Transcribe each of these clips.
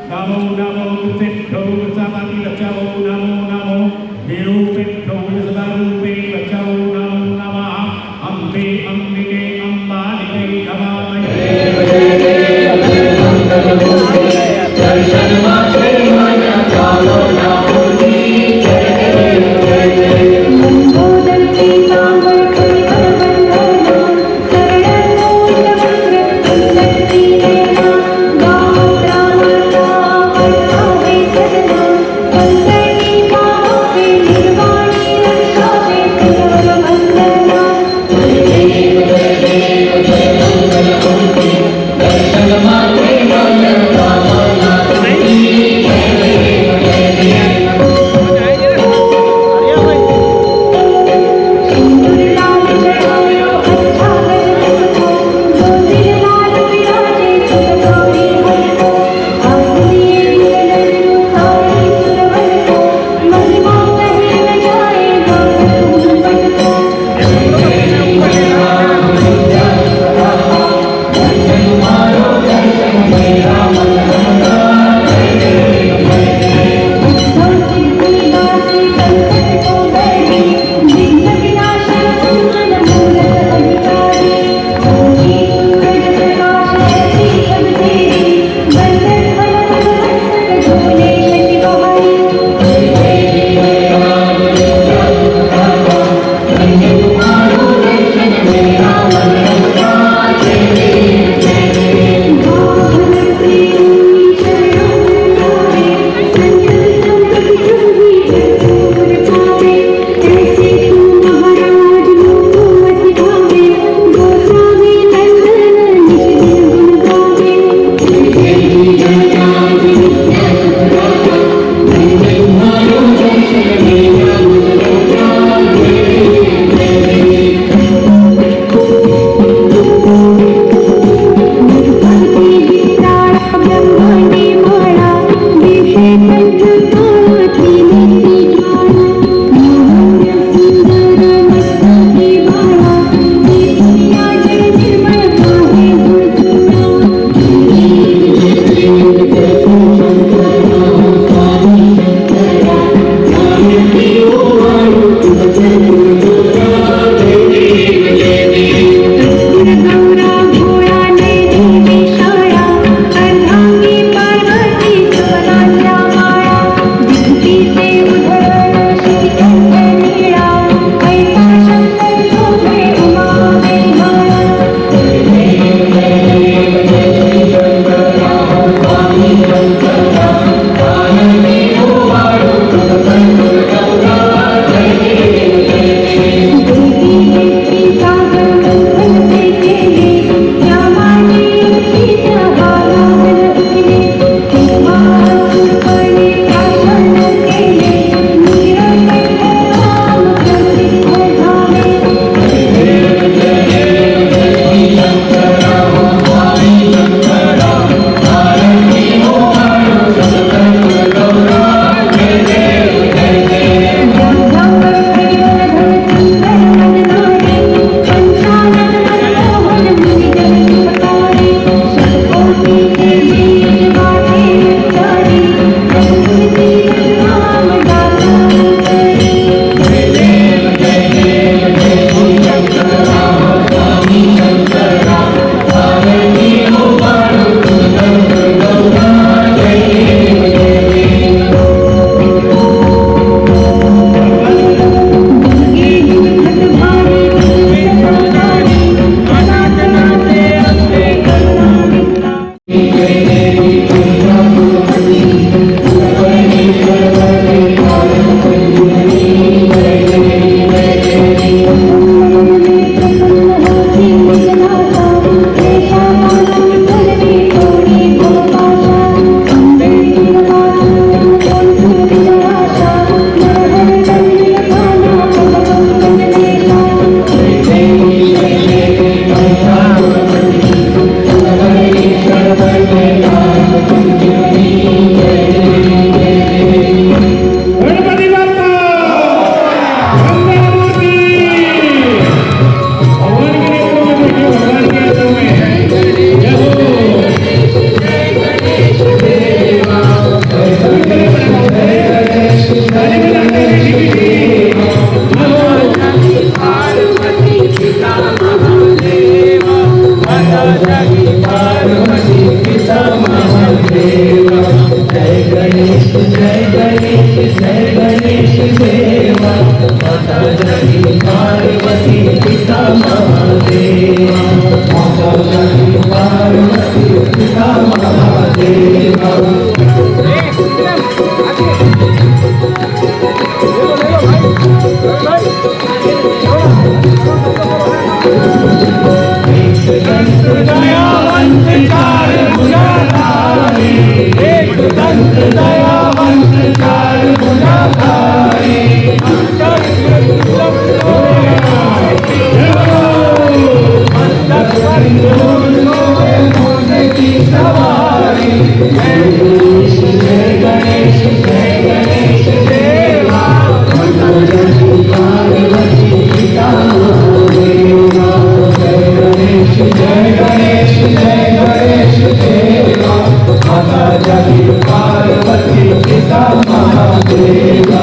नमो नमो सिद्धो सपति पार्वती पिता महादेवा, माता जगती पार्वती पिता महादेवा। दयावंत चार भुजाधारी, एक दंत दयावंत चार भुजाधारी, मस्तक पर की सवारी। जय गणेश देवा, माता जगती पार्वती पिता महादेवा। जय गणेश देवा, माता जगती पार्वती पिता महादेवा।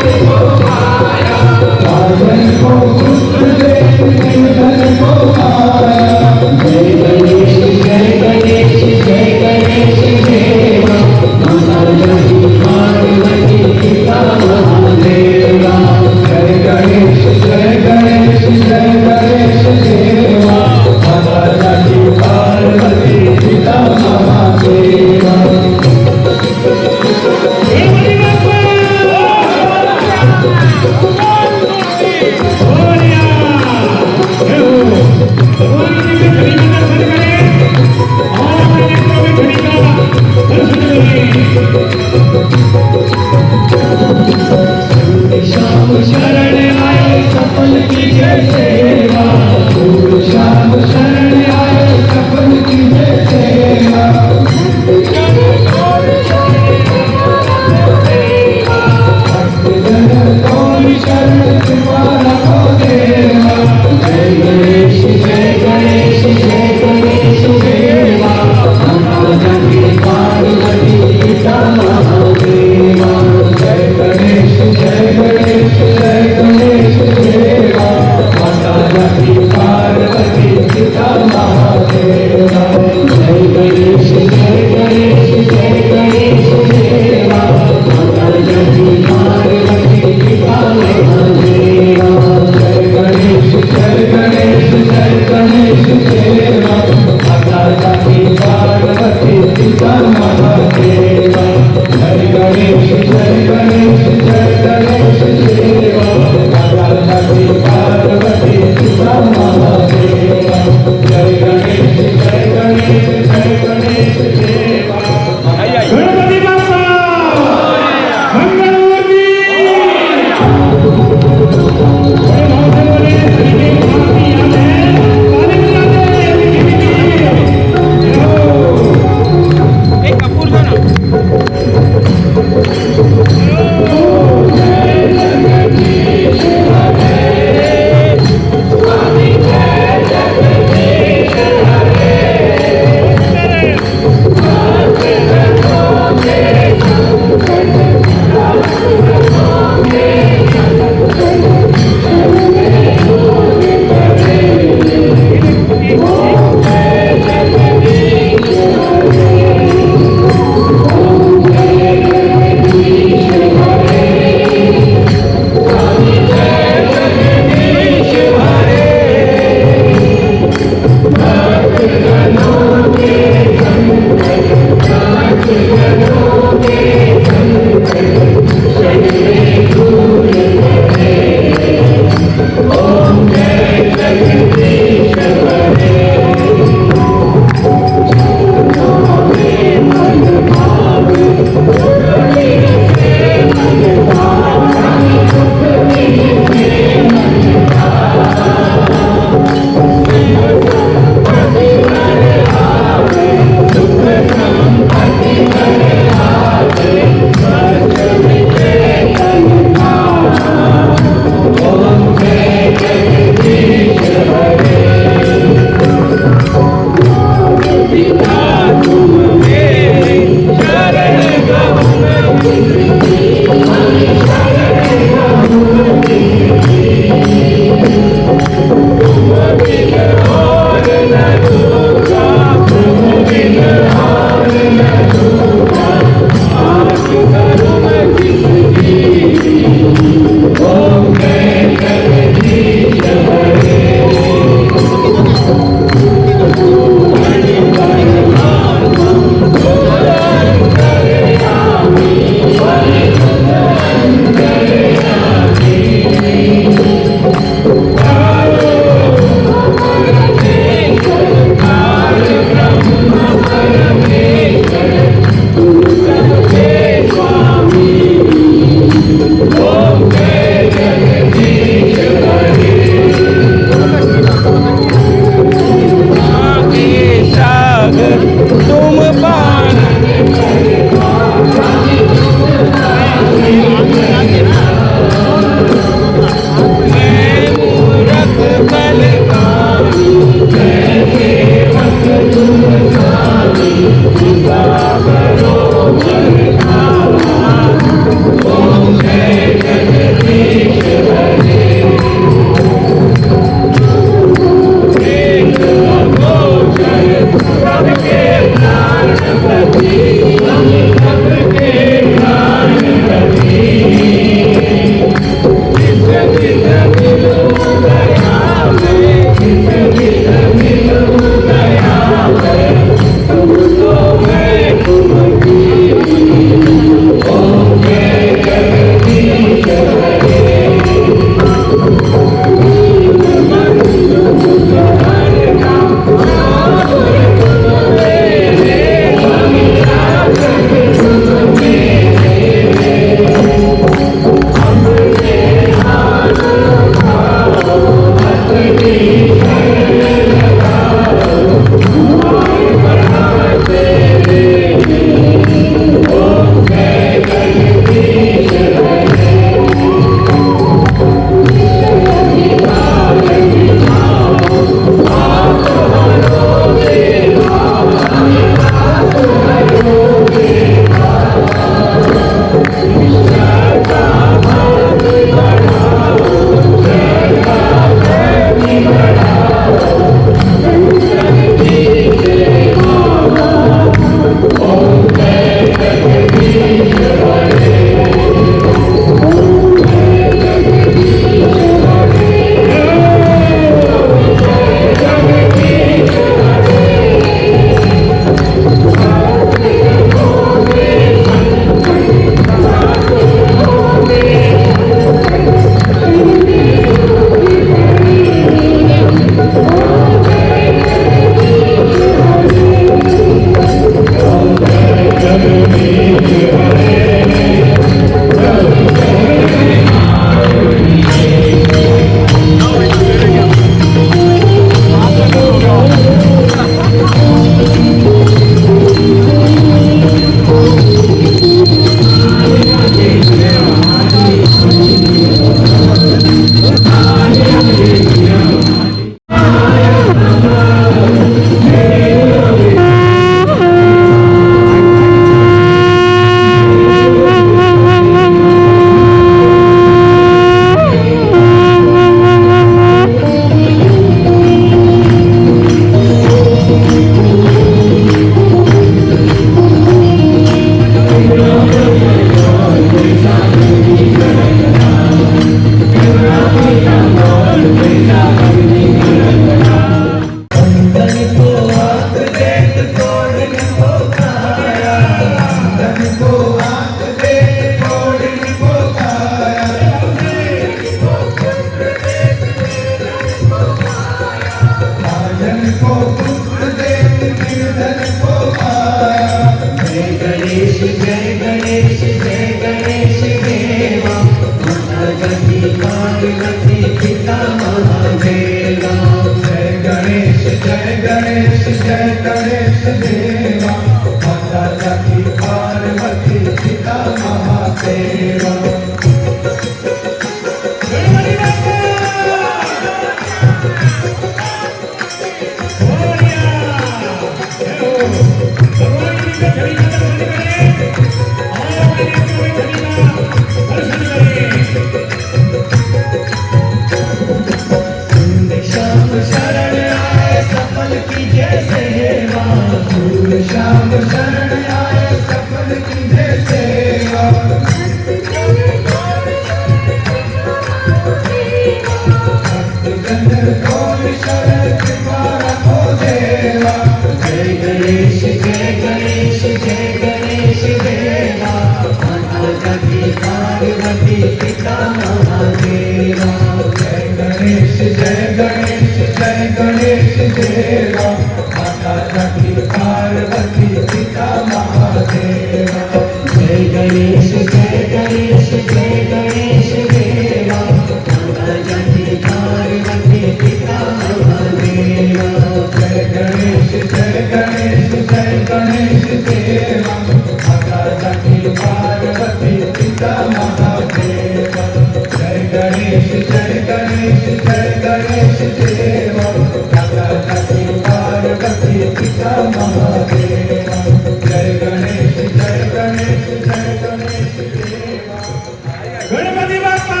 गणपती बाप्पा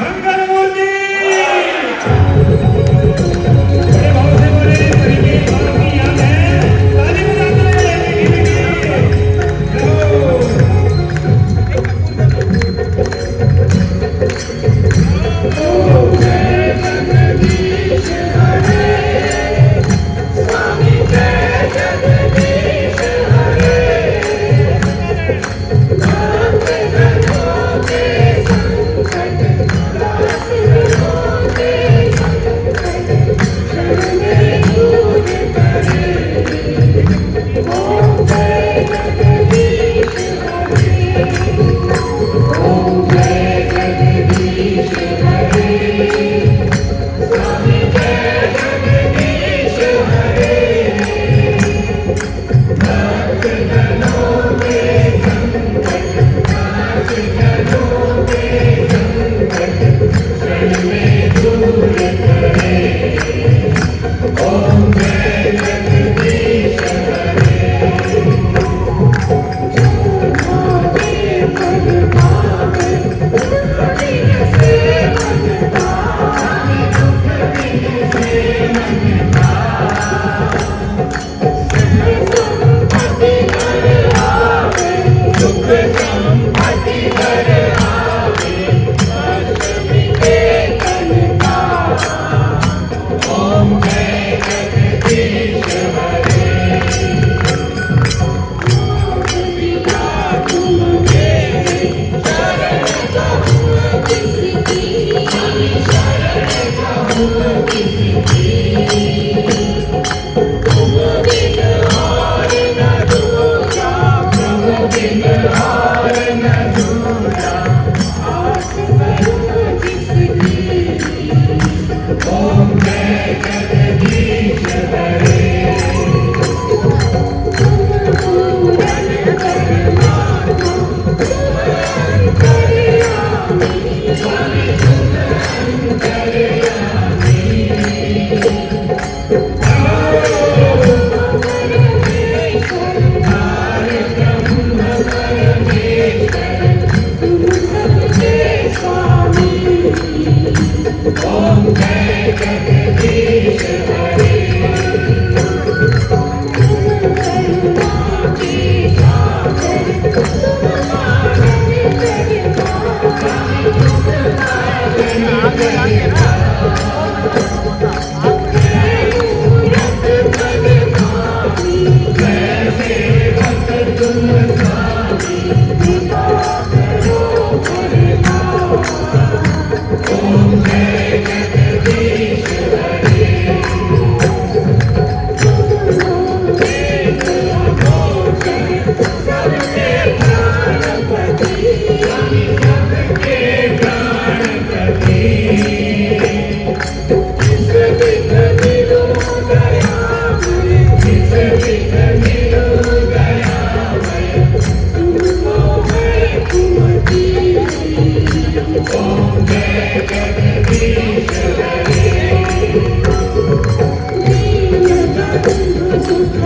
मंगलमूर्ती बड़े भाव से बोले तरीके बाकी याद है ताली बजाते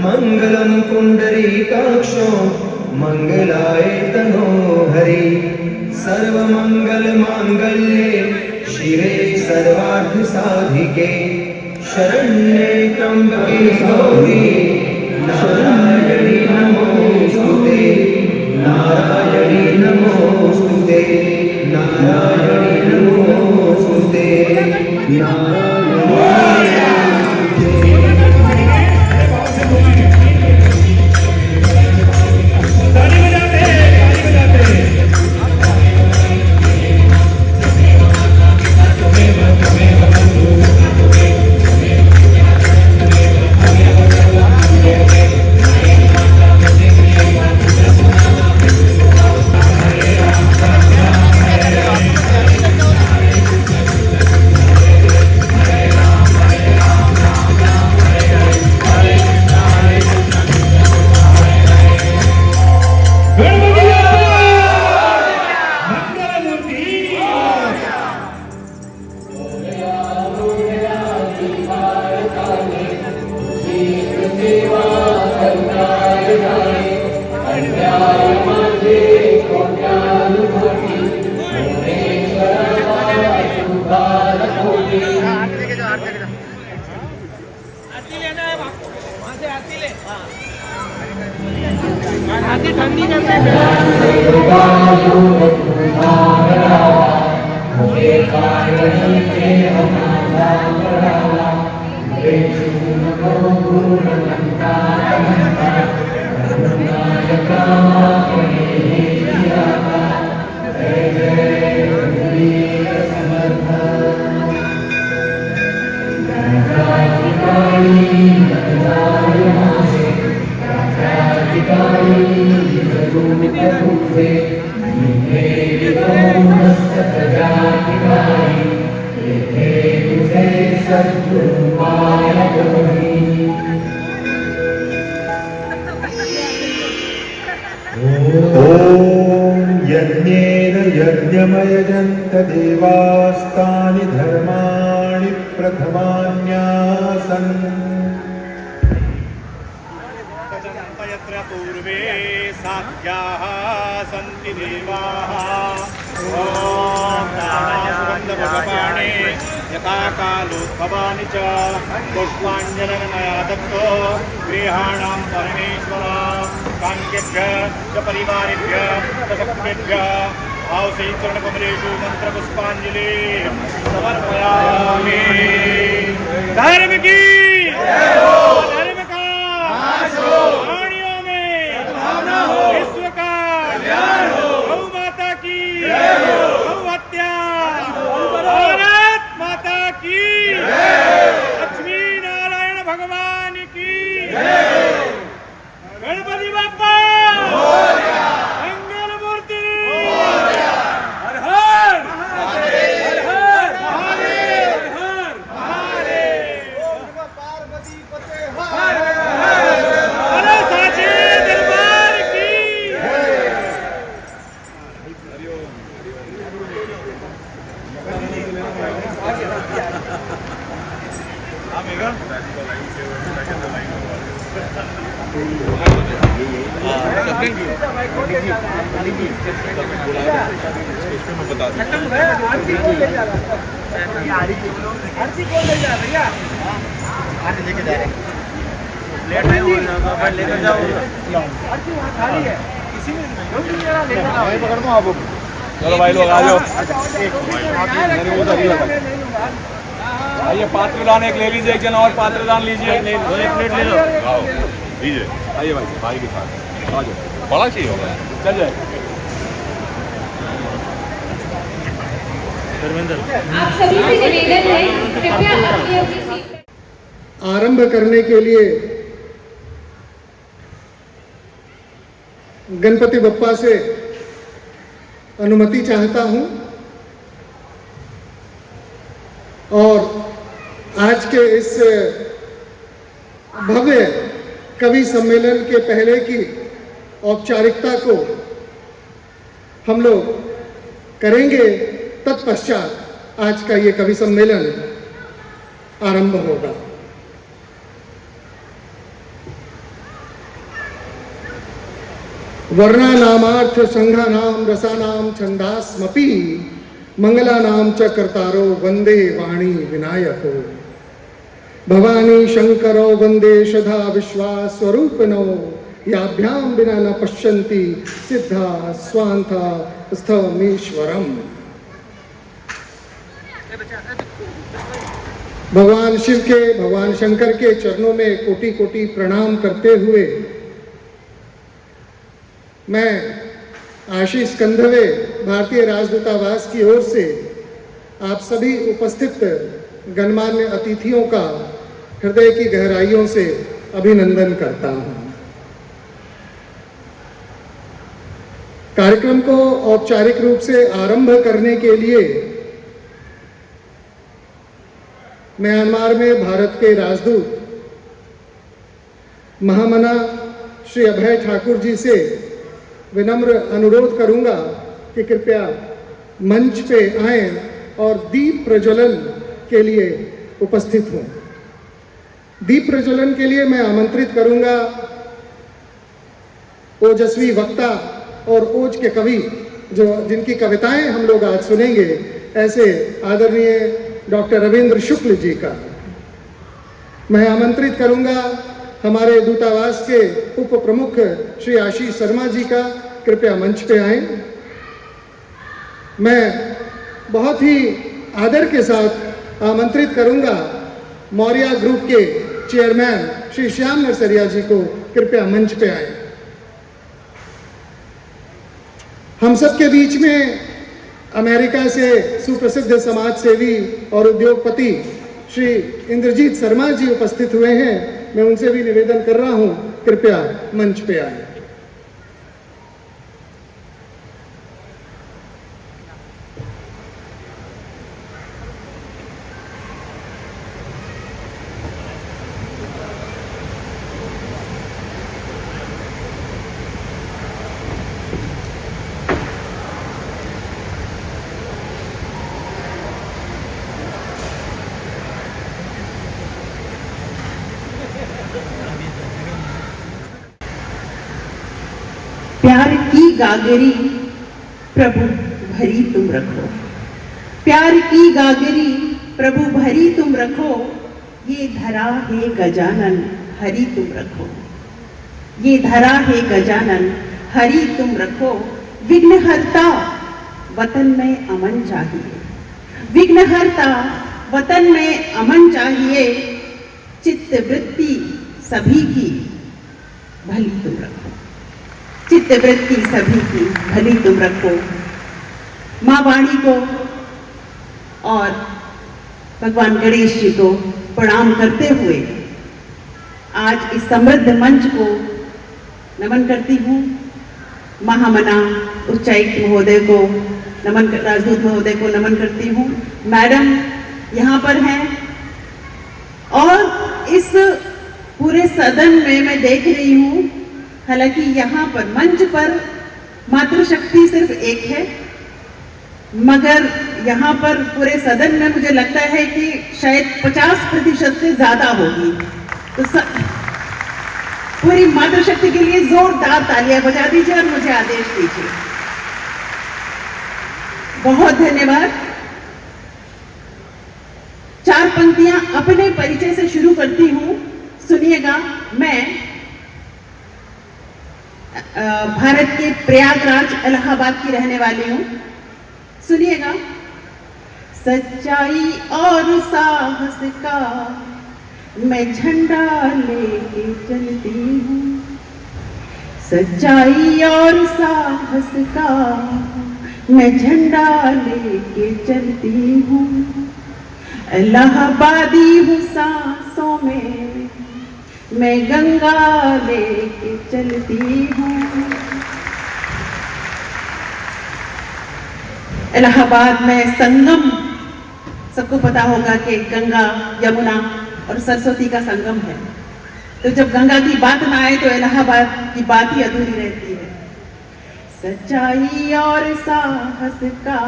मंगलम पुंडरीकाक्षो मंगलाय तनो हरि सर्वमंगल मांगल्ये शिवे सर्वार्थ साधिके शरण्ये त्र्यंबके गौरी नारायणी नमोस्तुते नारायणी नमोस्तुते नारायणी नमोस्तुते यज्ञेन यज्ञमयजन्त देवास्तानि धर्माणि प्रथमान्यासन् यत्र पूर्वे साध्याः सन्ति देवाः ॐ सुगन्धपुष्पाणि यथा कालोद्भवानि च पुष्पाञ्जलिर्मया दत्तो गृहाणां परमेश्वर काङ्केभ्यः च परिवारेभ्यः च शक्तिभ्यः आवश्यकमलेषु मन्त्रपुष्पाञ्जलि समर्पयामि। धर्म की धर्म का प्राणियों में विश्व का गौ माता की गौ हत्या भारत माता की लक्ष्मी नारायण भगवान की गणपति बाप्पा मंगल मूर्ति चलो भाई लोग आ जाओ। आइए पात्रदान एक ले लीजिए, एक जन और पात्रदान लीजिए, एक प्लेट ले लो। लीजिए, आइए भाई, भाई के साथ आ जाओ। बड़ा चाहिए होगा, चल जाए। आप सभी से निवेदन है, कृपया अपनी अपनी सीट आरंभ करने के लिए गणपति बप्पा से अनुमति चाहता हूं और आज के इस भव्य कवि सम्मेलन के पहले की औपचारिकता को हम लोग करेंगे, तत्पश्चात आज का ये कवि सम्मेलन आरंभ होगा। वर्णानामार्थ संघानाम रसानाम छंदास्मपि मंगलानाम च कर्तारो वंदे वाणी विनायको भवानी शंकरो वंदे सदा विश्वास स्वरूपिणो याभ्याम बिना न पश्यन्ति सिद्धा स्वांथा स्थमेश्वरम। भगवान शिव के, भगवान शंकर के चरणों में कोटि कोटि प्रणाम करते हुए मैं आशीष कंधवे भारतीय राजदूतावास की ओर से आप सभी उपस्थित गणमान्य अतिथियों का हृदय की गहराइयों से अभिनंदन करता हूं। कार्यक्रम को औपचारिक रूप से आरंभ करने के लिए म्यांमार में भारत के राजदूत महामना श्री अभय ठाकुर जी से विनम्र अनुरोध करूंगा कि कृपया मंच पे आएं और दीप प्रज्वलन के लिए उपस्थित हों। दीप प्रज्वलन के लिए मैं आमंत्रित करूंगा ओजस्वी वक्ता और ओज के कवि जिनकी कविताएं हम लोग आज सुनेंगे, ऐसे आदरणीय डॉक्टर रविंद्र शुक्ल जी का। मैं आमंत्रित करूंगा हमारे दूतावास के उप प्रमुख श्री आशीष शर्मा जी का, कृपया मंच पे आएं। मैं बहुत ही आदर के साथ आमंत्रित करूंगा मौर्य ग्रुप के चेयरमैन श्री श्याम नरसरिया जी को, कृपया मंच पे आएं। हम सब के बीच में अमेरिका से सुप्रसिद्ध समाज सेवी और उद्योगपति श्री इंद्रजीत शर्मा जी उपस्थित हुए हैं। मैं उनसे भी निवेदन कर रहा हूं, कृपया मंच पे आए। प्यार की गागरी प्रभु भरी तुम रखो, प्यार की गागरी प्रभु भरी तुम रखो, ये धरा है गजानन हरि तुम रखो, ये धरा है गजानन हरि तुम रखो। विघ्नहर्ता वतन में अमन चाहिए, विघ्नहर्ता वतन में अमन चाहिए, चित्त वृत्ति सभी की भली तुम रखो, चित्त वृत्ति सभी की भली तुम रखो। माँ वाणी को और भगवान गणेश जी को प्रणाम करते हुए आज इस समृद्ध मंच को नमन करती हूँ। महामना उच्चायुक्त महोदय को नमन, राजदूत महोदय को नमन करती हूँ। मैडम यहाँ पर हैं और इस पूरे सदन में मैं देख रही हूँ, हालांकि यहाँ पर मंच पर मातृशक्ति सिर्फ एक है, मगर यहाँ पर पूरे सदन में मुझे लगता है कि शायद 50% से ज्यादा होगी। तो पूरी मातृशक्ति के लिए जोरदार तालियां बजा दीजिए और मुझे आदेश दीजिए। बहुत धन्यवाद। 4 पंक्तियां अपने परिचय से शुरू करती हूं, सुनिएगा। मैं भारत के प्रयागराज इलाहाबाद की रहने वाली हूं। सुनिएगा। सच्चाई और साहस का मैं झंडा लेके चलती हूँ, सच्चाई और साहस का मैं झंडा लेके चलती हूँ, इलाहाबादी हूँ सांसों में, मैं गंगा लेके चलती हूँ। इलाहाबाद में संगम, सबको पता होगा कि गंगा, यमुना और सरस्वती का संगम है। तो जब गंगा की बात ना आए तो इलाहाबाद की बात ही अधूरी रहती है। सच्चाई और साहस का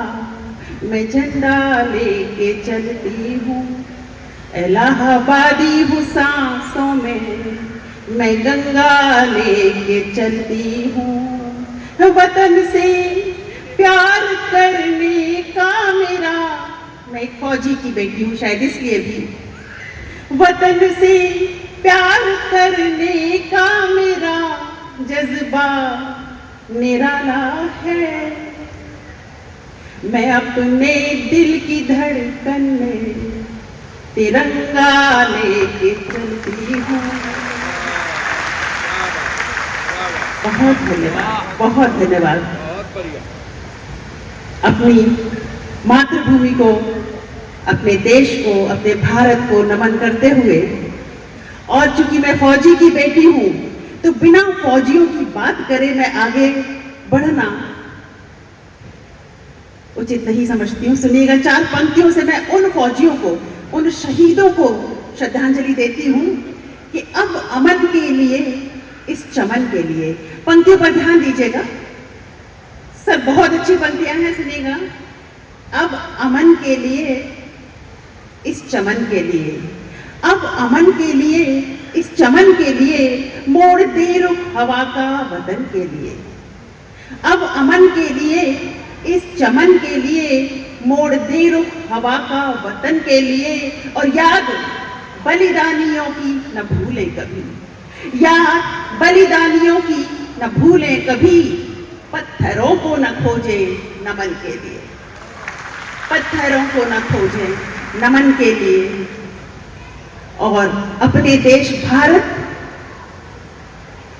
मैं झंडा लेके चलती हूँ, इलाहाबादी हूँ सांसों में, मैं गंगा लेके चलती हूँ। वतन से प्यार करने का मेरा, मैं एक फौजी की बेटी हूँ शायद इसलिए भी, वतन से प्यार करने का मेरा जज्बा निराला है, मैं अपने दिल की धड़कन में तिरंगा लेके चलती हूँ। बहुत धन्यवाद, बहुत धन्यवाद। अपनी मातृभूमि को, अपने देश को, अपने भारत को नमन करते हुए, और चूंकि मैं फौजी की बेटी हूं तो बिना फौजियों की बात करे मैं आगे बढ़ना उचित नहीं समझती हूँ। सुनिएगा। 4 पंक्तियों से मैं उन फौजियों को, उन शहीदों को श्रद्धांजलि देती हूँ कि अब अमन के लिए, इस चमन के लिए। पंक्तियों पर ध्यान दीजिएगा सर, बहुत अच्छी पंक्तियां हैं, सुनिएगा। अब अमन के लिए, इस चमन के लिए, अब अमन के लिए, इस चमन के लिए, मोड़ दे रुख हवा का वतन के लिए। अब अमन के लिए, इस चमन के लिए, मोड़ दे रुख हवा का वतन के लिए। और याद बलिदानियों की न भूलें कभी, याद बलिदानियों की न भूलें कभी, पत्थरों को न खोजे नमन के लिए, पत्थरों को न खोजे नमन के लिए। और अपने देश भारत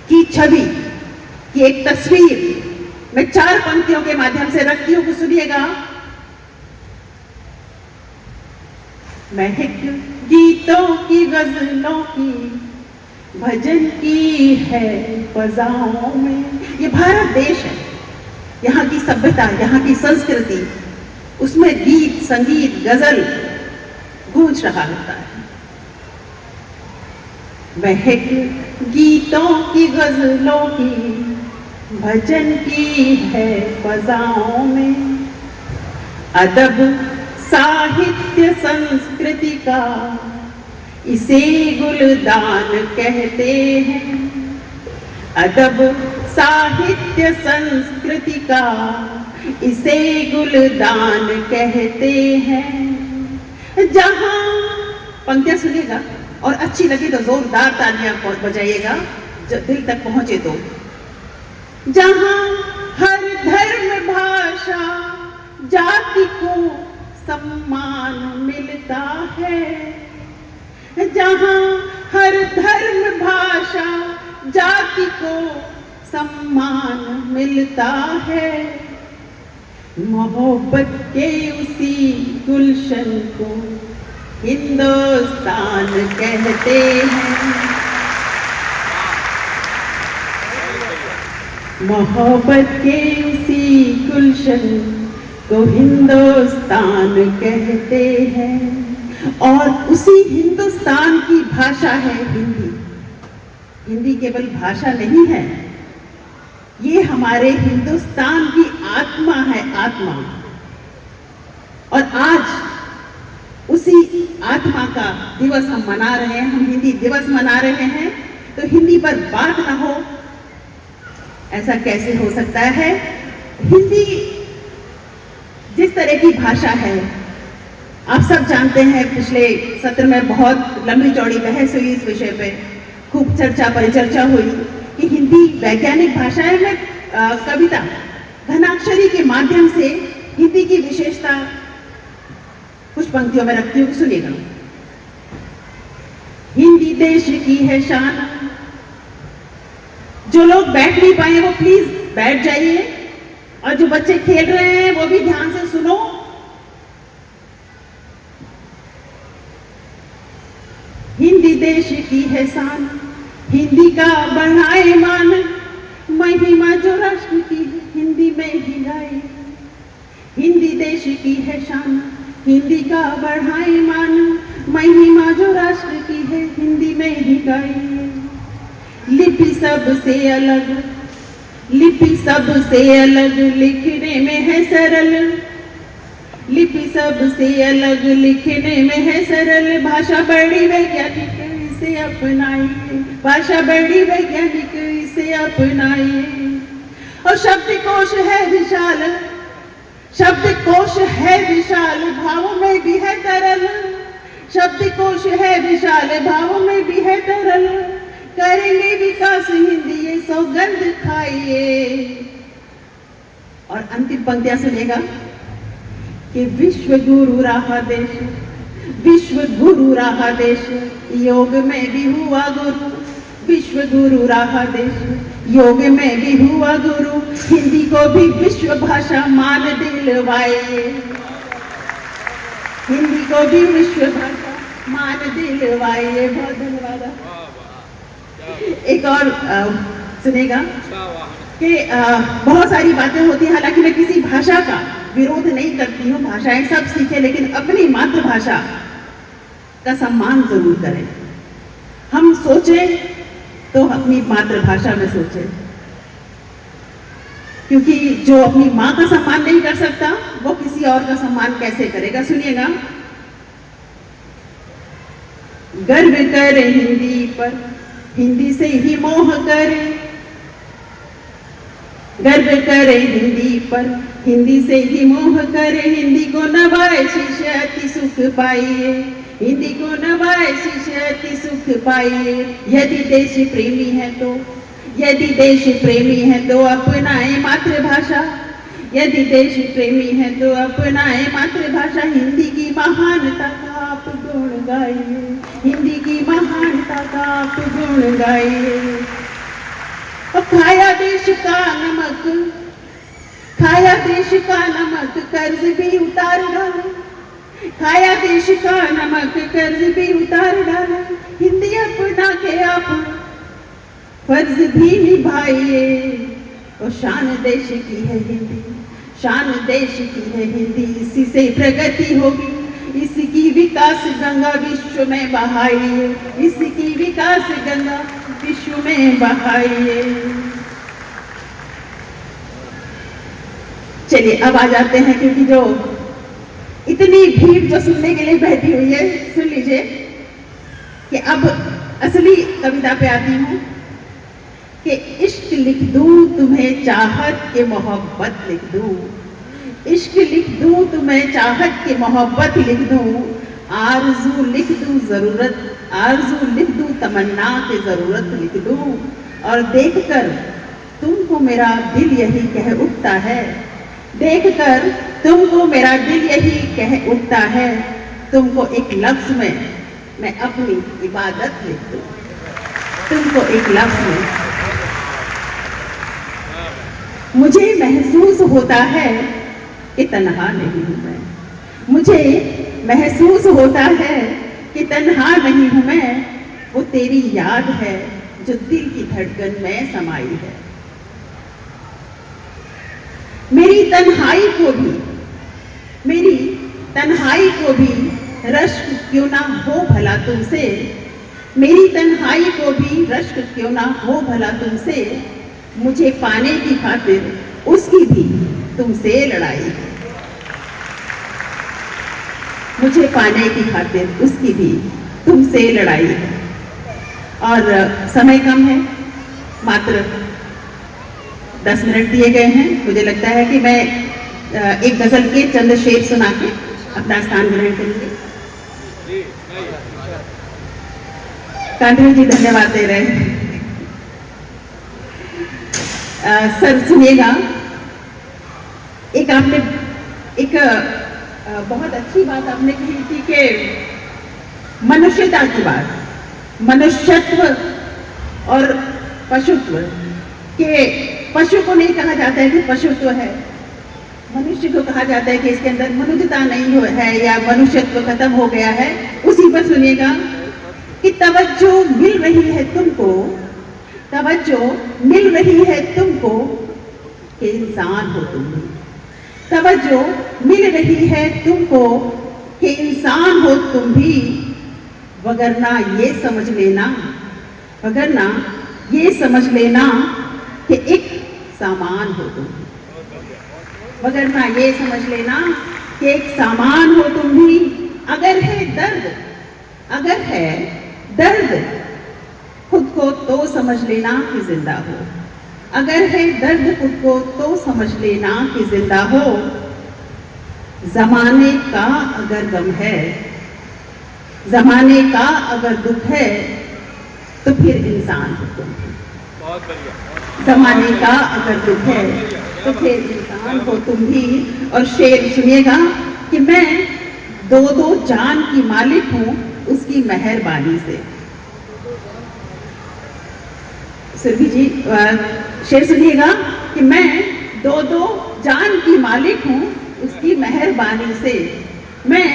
की छवि की एक तस्वीर मैं 4 पंक्तियों के माध्यम से रखती हूं, सुनिएगा। महक गीतों की, गजलों की, भजन की है फजाओं में। ये भारत देश है, यहाँ की सभ्यता, यहाँ की संस्कृति, उसमें गीत, संगीत, गजल गूंज रहा होता है। महक गीतों की, गजलों की, भजन की है फजाओं में। अदब साहित्य संस्कृति का इसे गुलदान कहते हैं, अदब साहित्य संस्कृति का इसे गुलदान कहते हैं। जहां, पंक्तियां सुनिएगा और अच्छी लगी तो जोरदार तालियां बजाइएगा, दिल तक पहुंचे तो। जहां हर धर्म, भाषा, जाति को सम्मान मिलता है, जहां हर धर्म, भाषा, जाति को सम्मान मिलता है, मोहब्बत के उसी गुलशन को हिंदुस्तान कहते हैं, मोहब्बत के उसी गुलशन को हिंदुस्तान कहते हैं। और उसी हिंदुस्तान की भाषा है हिंदी। हिंदी केवल भाषा नहीं है, ये हमारे हिंदुस्तान की आत्मा है, आत्मा। और आज उसी आत्मा का दिवस हम मना रहे हैं, हम हिंदी दिवस मना रहे हैं, तो हिंदी पर बात ना हो ऐसा कैसे हो सकता है। हिंदी जिस तरह की भाषा है, आप सब जानते हैं, पिछले सत्र में बहुत लंबी चौड़ी बहस हुई इस विषय पे, खूब चर्चा परिचर्चा हुई कि हिंदी वैज्ञानिक भाषा है। मैं कविता घनाक्षरी के माध्यम से हिंदी की विशेषता कुछ पंक्तियों में रखती हूँ, सुनिएगा। हिंदी देश की है शान। जो लोग बैठ नहीं पाए वो प्लीज बैठ जाइए, और जो बच्चे खेल रहे हैं वो भी ध्यान से सुनो। हिंदी देश की है शान, हिंदी का बढ़ाए मान, महिमा जो राष्ट्र की है हिंदी में ही गाए। हिंदी देश की है शान, हिंदी का बढ़ाए मान, महिमा जो राष्ट्र की है हिंदी में ही गाए। लिपि सबसे अलग, लिपि सबसे अलग, लिखने में है सरल। लिपि सबसे अलग, लिखने में है सरल। भाषा बड़ी वैज्ञानिक, इसे अपनाइए। भाषा बड़ी वैज्ञानिक, इसे अपनाइए। और शब्दकोश है विशाल, शब्दकोश है विशाल, भावों में भी है तरल। शब्दकोश है विशाल, भावों में भी है तरल। करेंगे विकास हिंदी, ये सौगंध खाइए। और अंतिम पंक्तियां सुनेगा कि विश्व गुरु रहा देश, विश्व गुरु रहा देश, योग में भी हुआ गुरु। विश्व गुरु रहा देश, योग में भी हुआ गुरु। हिंदी को भी विश्व भाषा मान दिलवाइए। हिंदी को भी विश्व भाषा मान दिलवाइए। बहुत धन्यवाद। एक और सुनेगा कि बहुत सारी बातें होती हैं, हालांकि मैं किसी भाषा का विरोध नहीं करती हूँ, भाषाएं सब सीखें, लेकिन अपनी मातृभाषा का सम्मान जरूर करें। हम सोचें तो अपनी मातृभाषा में सोचें, क्योंकि जो अपनी माँ का सम्मान नहीं कर सकता वो किसी और का सम्मान कैसे करेगा। सुनिएगा। गर्व करे हिंदी पर, हिंदी से ही मोह करे। गर्व करे हिंदी पर, हिंदी से ही मोह करे। हिंदी को नवाए शिष्य अति सुख पाइए। हिंदी को नवाए शिष्य अति सुख पाइए। यदि देश प्रेमी है तो, यदि देश प्रेमी है तो अपनाए मातृभाषा। यदि देश प्रेमी है तो अपनाए मातृभाषा। हिंदी की महानता का आप गुण गाइए। हिंदी की महानता का आप गुण गाइए। और खाया देश का नमक, खाया देश का नमक, कर्ज भी उतार डालो। खाया देश का नमक, कर्ज भी उतार डालो। हिंदी अपना के आप फर्ज भी निभाइए। और शान देश की है हिंदी, शान देश की है हिंदी। इसी से प्रगति होगी, इसकी विकास गंगा विश्व में बहाइए। इसकी विकास गंगा विश्व में बहाइए। चलिए अब आ जाते हैं, क्योंकि जो इतनी भीड़ जो सुनने के लिए बैठी हुई है, सुन लीजिए कि अब असली कविता पे आती हूँ कि इश्क लिख दूं तुम्हें चाहत के मोहब्बत लिख दूं। इश्क लिख दूं तुम्हें चाहत के मोहब्बत लिख दूं। आरज़ू लिख दूं ज़रूरत, आरज़ू लिख दूं तमन्ना के ज़रूरत लिख दूं। और देखकर तुमको मेरा दिल यही कह उठता है। देखकर तुमको मेरा दिल यही कह उठता है। तुमको एक लफ्ज़ में मैं अपनी इबादत लिख दूं। तुमको एक लफ्ज़ में। मुझे महसूस होता है कि तन्हा नहीं हूं मैं। मुझे महसूस होता है कि तन्हा नहीं हूं मैं। वो तेरी याद है जो दिल की धड़कन में समाई है। मेरी तन्हाई को भी, मेरी तन्हाई को भी रश्क क्यों ना हो भला तुमसे। मेरी तन्हाई को भी रश्क क्यों ना हो भला तुमसे। मुझे पाने की खातिर उसकी भी तुमसे लड़ाई है। मुझे पाने की खातिर उसकी भी तुमसे लड़ाई है। और समय कम है, मात्र 10 मिनट दिए गए हैं। मुझे लगता है कि मैं एक गजल के चंद शेर सुना के अपना स्थान ग्रहण करूंगी। कांतरी जी धन्यवाद दे रहे हैं। सर सुनिएगा, आपने एक बहुत अच्छी बात आपने कही थी कि मनुष्यता की बात, मनुष्यत्व और पशुत्व, के पशु को नहीं कहा जाता है कि पशुत्व है, मनुष्य को कहा जाता है कि इसके अंदर मनुष्यता नहीं है या मनुष्यत्व खत्म हो गया है। उसी पर सुनिएगा कि तवज्जो मिल रही है तुमको, तवज्जो मिल रही है तुमको कि इंसान हो तुम भी, तवज्जो मिल रही है तुमको कि इंसान हो तुम भी, वगरना ये समझ लेना, वगरना ये समझ लेना कि एक सामान हो तुम, वगरना ये समझ लेना कि एक सामान हो तुम भी। अगर है दर्द, अगर है दर्द, खुद को तो समझ लेना कि जिंदा हो, अगर है दर्द खुद को तो समझ लेना कि जिंदा हो। जमाने का अगर गम है, जमाने का अगर दुख है, तो फिर इंसान हो तुम। बहुत बढ़िया। जमाने का अगर दुख है तो फिर इंसान हो तुम भी। और शेर सुनिएगा कि मैं दो दो जान की मालिक हूँ उसकी मेहरबानी से। सुरभि जी शेर सुनिएगा कि मैं दो दो जान की मालिक हूँ उसकी मेहरबानी से, मैं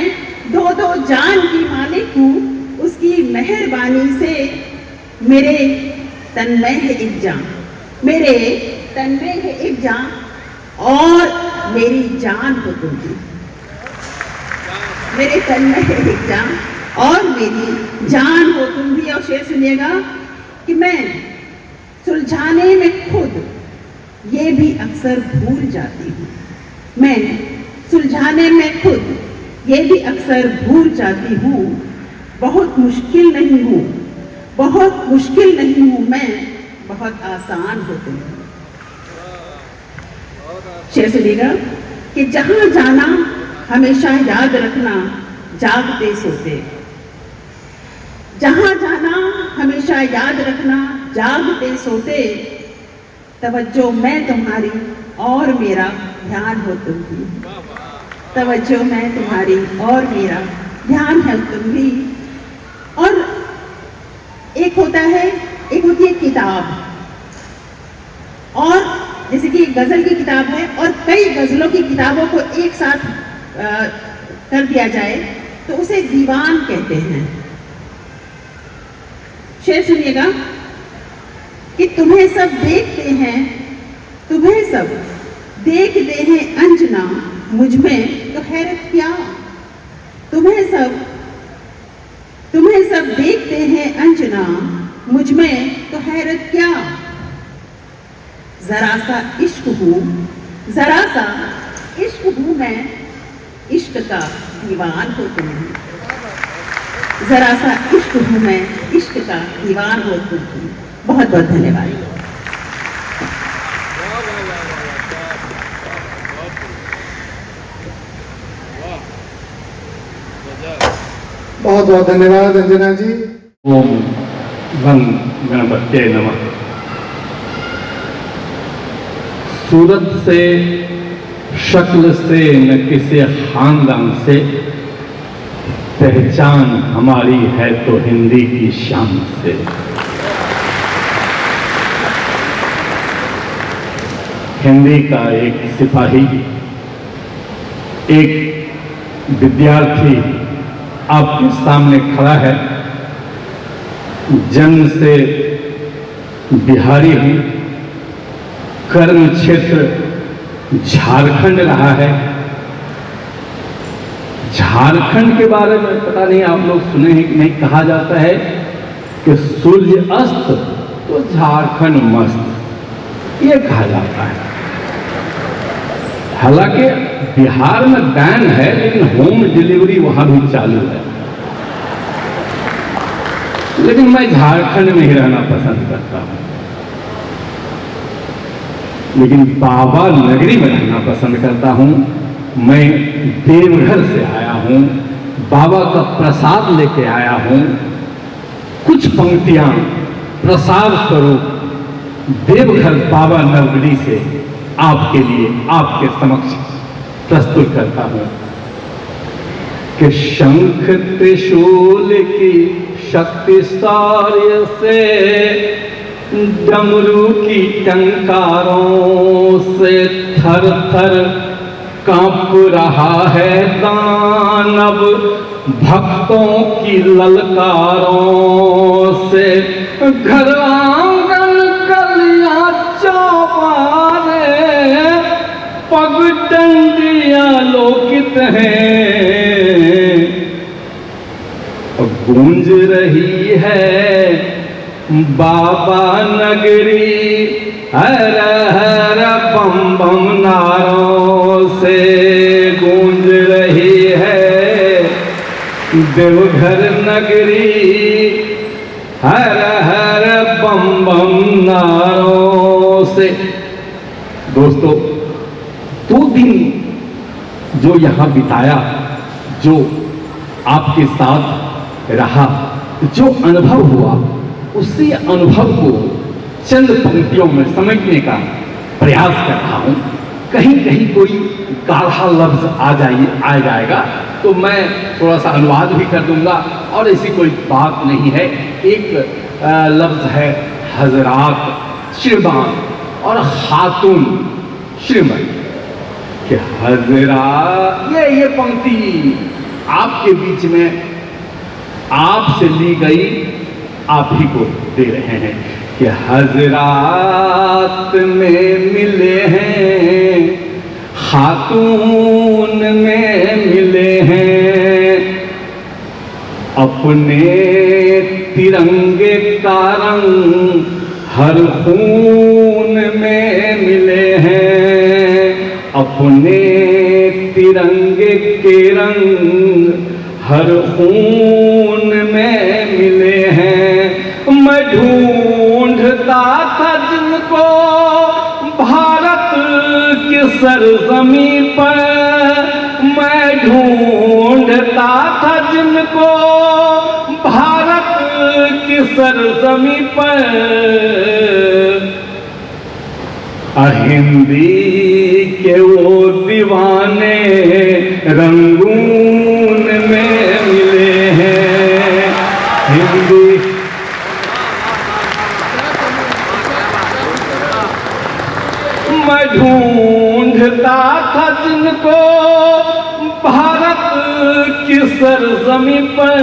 दो दो जान की मालिक हूँ उसकी मेहरबानी से। मेरे तन में है एक जान, मेरे तन में है एक जान और मेरी जान हो तुम भी, मेरे तन में है एक जान और मेरी जान हो तुम भी। और शेर सुनिएगा कि मैं सुलझाने में खुद ये भी अक्सर भूल जाती हूँ, मैं सुलझाने में खुद ये भी अक्सर भूल जाती हूँ। बहुत मुश्किल नहीं हूँ, बहुत मुश्किल नहीं हूँ मैं, बहुत आसान हो तुम। शेर सुनिएगा कि जहां जाना हमेशा याद रखना जागते सोते, जहां जाना हमेशा याद रखना जागते सोते। तवज्जो मैं तुम्हारी और मेरा ध्यान हो तुम भी, तवज्जो मैं तुम्हारी और मेरा ध्यान है तुम भी। और एक होता है, एक होती है किताब, और जैसे कि गजल की किताब है और कई गजलों की किताबों को एक साथ कर दिया जाए तो उसे दीवान कहते हैं। शेर सुनिएगा कि तुम्हें सब देखते हैं, तुम्हें सब देखते हैं अंजना, मुझ में तो हैरत क्या। तुम्हें सब देखते हैं अंजना, मुझ में तो हैरत क्या। जरा सा इश्क हूँ, जरा सा इश्क हूँ मैं, इश्क का दीवान हो तुम। जरा सा इश्क हूँ मैं, इश्क का दीवान हो तुम। बहुत बहुत धन्यवाद। बहुत बहुत धन्यवाद अंजना जी। ओम गं गणपत्ये नमः। सूरत से, शक्ल से, न किसी खानदान से, पहचान हमारी है तो हिंदी की शान से। हिंदी का एक सिपाही, एक विद्यार्थी आपके सामने खड़ा है। जन्म से बिहारी हूँ, कर्म क्षेत्र झारखंड रहा है। झारखंड के बारे में पता नहीं आप लोग सुने हैं कि नहीं, कहा जाता है कि सूर्य अस्त तो झारखंड मस्त, ये कहा जाता है। हालांकि बिहार में बैन है, लेकिन होम डिलीवरी वहां भी चालू है। लेकिन मैं झारखंड में ही रहना पसंद करता हूं, लेकिन बाबा नगरी में रहना पसंद करता हूं। मैं देवघर से आया हूं, बाबा का प्रसाद लेके आया हूं। कुछ पंक्तियां प्रसाद स्वरूप देवघर बाबा नगरी से आपके लिए, आपके समक्ष प्रस्तुत करता हूं कि शंख त्रिशूल की शक्ति शौर्य से, डमरू की टंकारों से थर थर कांप रहा है दानव, भक्तों की ललकारों से। घर आंगन कलियां चौबारे, पगडंडियां लोकित हैं, गूंज रही है बाबा नगरी हर हर बम बम नारों से। गूंज रही है देवघर नगरी हर हर बम बम नारों से। दोस्तों, 2 दिन जो यहां बिताया, जो आपके साथ रहा, जो अनुभव हुआ, उसी अनुभव को चंद पंक्तियों में समझने का प्रयास कर रहा हूं। कहीं कहीं कोई गाढ़ा लफ्ज आ जाएगा तो मैं थोड़ा सा अनुवाद भी कर दूंगा, और ऐसी कोई बात नहीं है। एक लफ्ज है हजरात श्रीमान और खातून श्रीमती कि हजरात, ये पंक्ति आपके बीच में आपसे ली गई, आप ही को दे रहे हैं कि हजरात में मिले हैं, खातून में मिले हैं, अपने तिरंगे का रंग हर खून में मिले हैं, अपने तिरंगे के रंग हर खून में मिले हैं। मैं ढूंढता था जिनको भारत की सरजमी पर, मैं ढूंढता था जिनको भारत की सरजमी पर, हिंदी के वो दीवाने रंगून में मिले हैं। हिंदी मैं ढूंढता था जिनको भारत की सरजमी पर,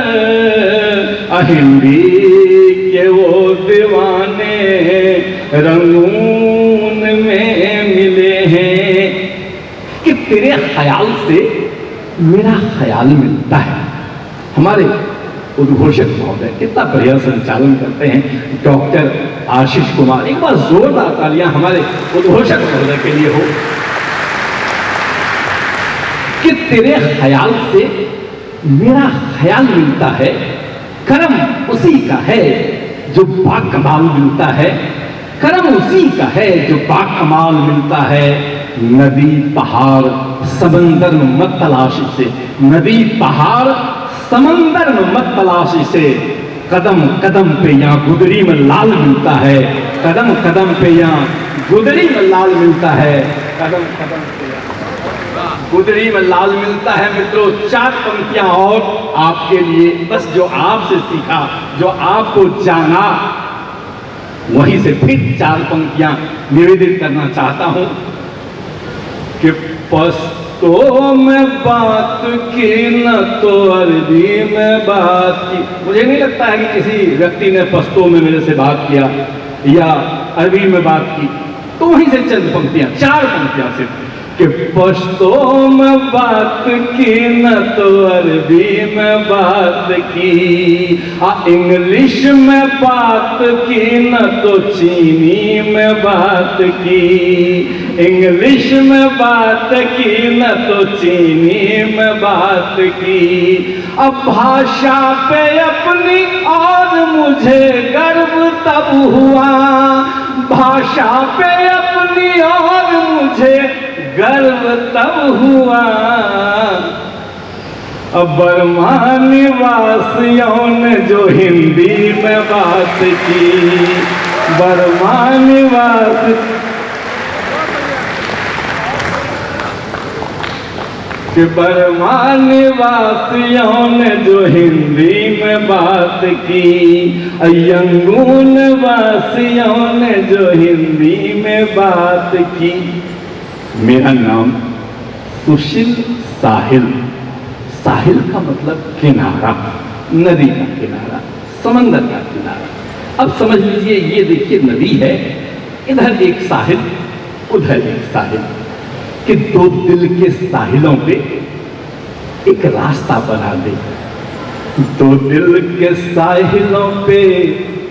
हिंदी के वो दीवाने रंगून में मिले हैं। कि तेरे ख्याल से मेरा ख्याल मिलता है। हमारे उद्घोषक महोदय कितना बढ़िया संचालन करते हैं, डॉक्टर आशीष कुमार। एक बार जोरदार तालियां हमारे उद्घोषक महोदय के लिए हो। कि तेरे ख्याल से मेरा ख्याल मिलता है, कर्म उसी का है जो बाकमाल मिलता है, कर्म उसी का है जो बाकमाल मिलता है। नदी पहाड़ समंदर में मत तलाशी से, नदी पहाड़ समंदर में मत तलाशी से, कदम कदम पे यहाँ गुदरी में लाल मिलता है, कदम कदम पे यहाँ गुदरी में लाल मिलता है, कदम कदम पे गुदरी में लाल मिलता है। मित्रों, 4 पंक्तियां और आपके लिए, बस जो आपसे सीखा, जो आपको जाना, वहीं से फिर 4 पंक्तियां निवेदित करना चाहता हूं कि पश्तो में बात की न तो अरबी में बात की। मुझे नहीं लगता है कि किसी व्यक्ति ने पश्तो में मेरे से बात किया या अरबी में बात की। तो वहीं से चंद पंक्तियां, 4 पंक्तियां सिर्फ। कि पश्तो में बात की न तो अरबी में बात की, इंग्लिश में बात की न तो चीनी में बात की, इंग्लिश में बात की न तो चीनी में बात की। अब भाषा पे अपनी और मुझे गर्व तब हुआ, भाषा पे अपनी और मुझे गर्व तब हुआ। अब बर्मा निवासियों ने जो हिंदी में बात की, बर्मा निवासी कि बर्मा निवासियों ने जो हिंदी में बात की, यंगून वासियों ने जो हिंदी में बात की। मेरा नाम सुशील साहिल, साहिल का मतलब किनारा, नदी का किनारा, समंदर का किनारा। अब समझ लीजिए, ये देखिए नदी है, इधर एक साहिल, उधर एक साहिल, कि दो दिल के साहिलों पे एक रास्ता बना दे। दो दिल के साहिलों पे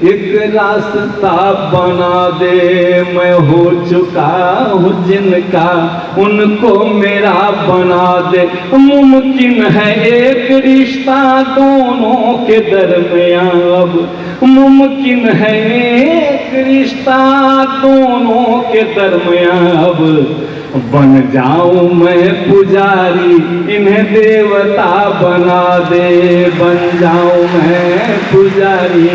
एक रास्ता बना दे, मैं हो चुका हूँ जिनका उनको मेरा बना दे। मुमकिन है एक रिश्ता दोनों के दरमियां, अब मुमकिन है एक रिश्ता दोनों के दरमियां। अब बन जाऊं मैं पुजारी, इन्हें देवता बना दे, बन जाऊं मैं पुजारी,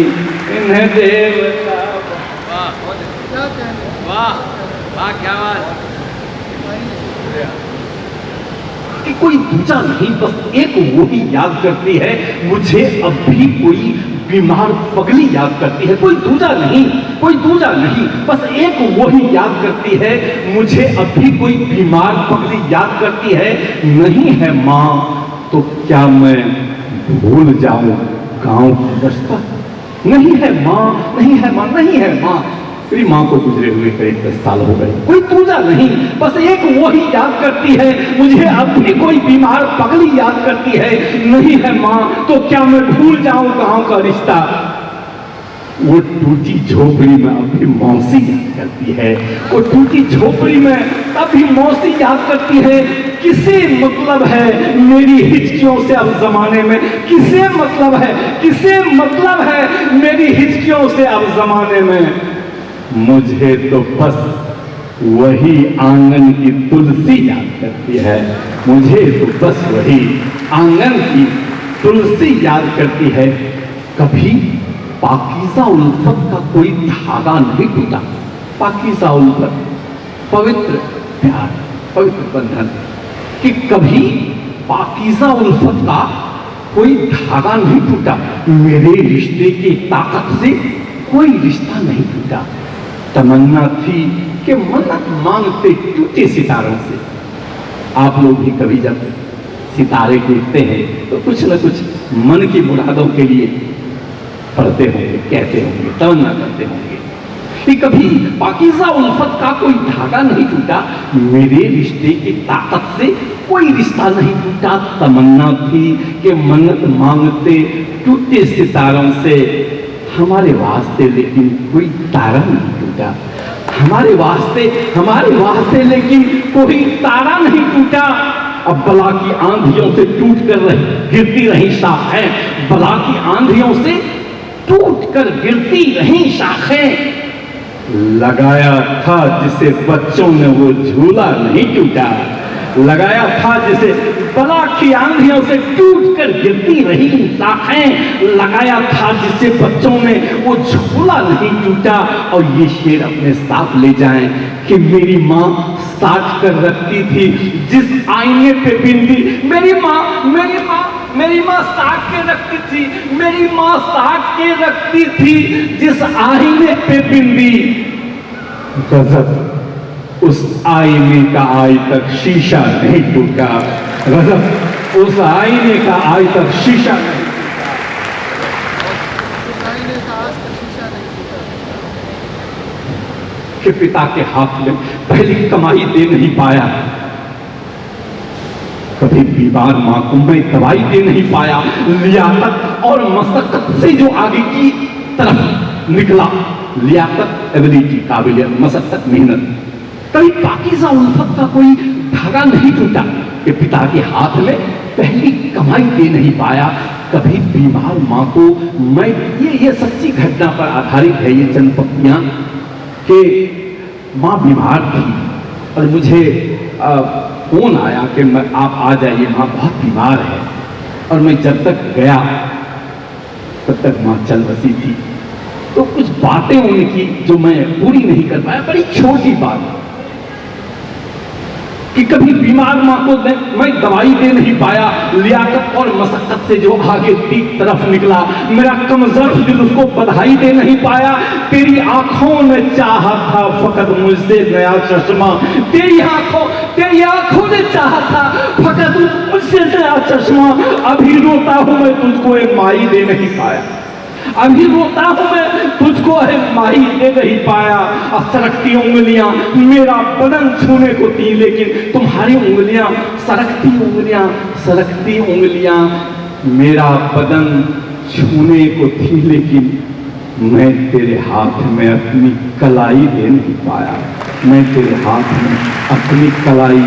इन्हें देवता। वाह वाह, क्या बात। कि कोई दूजा नहीं, बस एक वही याद करती है मुझे, अब भी कोई बीमार पगली याद करती है। कोई दूजा नहीं, कोई दूजा नहीं, बस एक वही याद करती है मुझे, अब भी कोई बीमार पगली याद करती है। नहीं है माँ तो क्या मैं भूल जाऊं गांव की रास्ता? नहीं है माँ, नहीं है माँ, नहीं है माँ। मेरी माँ को गुजरे हुए करीब 10 साल हो गए। कोई दूजा नहीं, बस एक वही याद करती है मुझे, अब भी कोई बीमार पगली याद करती है। नहीं है माँ तो क्या मैं भूल जाऊं गांव का रिश्ता? वो टूटी झोपड़ी में अभी मौसी याद करती है, वो टूटी झोपड़ी में अभी मौसी याद करती है। किसे मतलब है मेरी हिचकियों से अब जमाने में, किसे मतलब है, किसे मतलब है मेरी हिचकियों से अब जमाने में? मुझे तो बस वही आंगन की तुलसी याद करती है, मुझे तो बस वही आंगन की तुलसी याद करती है। कभी पाकीज़ा उल्फत का कोई धागा नहीं टूटा, पाकीज़ा उल्फत, पवित्र प्यार, पवित्र बंधन, कि कभी पाकीज़ा उल्फत का कोई धागा नहीं टूटा। मेरे रिश्ते की ताकत से कोई रिश्ता नहीं टूटा। तमन्ना थी कि मन्नत मांगते टूटे सितारों से। आप लोग भी कभी जब सितारे देखते हैं तो कुछ न कुछ मन की मुरादों के लिए पढ़ते होंगे, कहते होंगे, तमन्ना करते होंगे कि कभी पाकीज़ा उल्फत का कोई धागा नहीं टूटा। मेरे रिश्ते की ताकत से कोई रिश्ता नहीं टूटा। तमन्ना थी कि मन्नत मांगते टूटे सितारों से हमारे वास्ते लेकिन कोई तारा नहीं टूटा। हमारे वास्ते लेकिन कोई तारा नहीं टूटा। अब बला की आंधियों से टूट कर गिरती रही शाखें, बला की आंधियों से टूट कर गिरती रही शाखें। लगाया था जिसे बच्चों ने वो झूला नहीं टूटा, लगाया था जिसे बला की आंधियों से टूट कर गिरती रही शाखें, लगाया था जिसे बच्चों ने वो झूला नहीं टूटा। और ये शेर अपने साथ ले जाएं कि मेरी माँ साट कर रखती थी जिस आईने पे बिंदी, मेरी माँ साट के रखती थी, मेरी माँ साट के रखती थी जिस आईने पे बिंदी। गजब, उस आईने का आज तक शीशा नहीं टूटा। गजब, उस आईने का आज तक शीशा नहीं कि पिता के हाथ में पहली कमाई दे नहीं पाया, कभी बीमार मां को मैं दवाई दे नहीं पाया। लियाकत और मशक्कत से जो आगे की तरफ निकला, लियाकत एबिलिटी, काबिलियत, मशक्कत, मेहनत, कभी पाकीज़ा उल्फत का कोई धागा नहीं टूटा कि पिता के हाथ में पहली कमाई दे नहीं पाया। कभी बीमार मां को मैं, ये सच्ची घटना पर आधारित है ये चंद पंक्तियां, कि मां बीमार थी और मुझे फोन आया कि आप आ जाइए, मां बहुत बीमार है। और मैं जब तक गया तब तक मां चल बसी थी। तो कुछ बातें उनकी जो मैं पूरी नहीं कर पाया, बड़ी छोटी बात, कि कभी बीमार मां को मैं दवाई दे नहीं पाया। लियाकत और मशक्कत से जो आगे की तरफ निकला, मेरा कमजोर दिल उसको बधाई दे नहीं पाया। तेरी आंखों ने चाहा था फकत मुझसे नया चश्मा, तेरी आंखों ने चाहा था फकत मुझसे नया चश्मा। अभी रोता हूं मैं तुझको एक माई दे नहीं पाया, अभी रोता हूं मैं तुझको एक माई दे नहीं पाया। और सरकती उंगलियां मेरा बदन छूने को थी, लेकिन तुम्हारी उंगलियां, सरकती उंगलियां मेरा बदन छूने को थी, लेकिन मैं तेरे हाथ में अपनी कलाई दे नहीं पाया, मैं तेरे हाथ में अपनी कलाई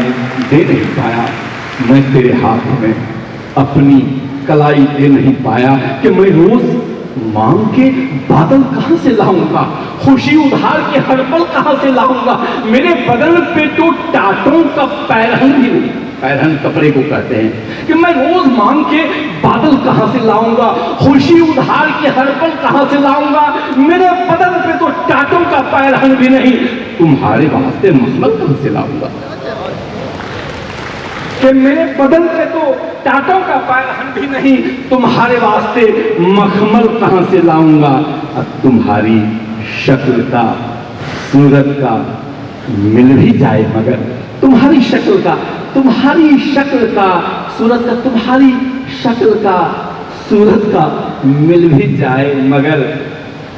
दे नहीं पाया, मैं तेरे हाथ में अपनी कलाई दे नहीं पाया। कि मैं रोज मांग के बादल कहां से लाऊंगा, खुशी उधार के हर पल कहां से लाऊंगा। मेरे बदन पे तो टाटों का पैरहन भी नहीं, पैरहन कपड़े को कहते हैं, कि मैं रोज मांग के बादल कहां से लाऊंगा, खुशी उधार के हर पल कहां से लाऊंगा। मेरे बदन पे तो टाटों का पैरहन भी नहीं, तुम्हारे वास्ते मखमल कहां से लाऊंगा। कि मेरे बदन पे तो टाटों का पैरहन भी नहीं, तुम्हारे वास्ते मखमल कहां से लाऊंगा। अब तुम्हारी शक्ल का, सूरत का मिल भी जाए मगर, तुम्हारी शक्ल का, तुम्हारी शक्ल का, सूरत का, तुम्हारी शक्ल का, सूरत का मिल भी जाए मगर,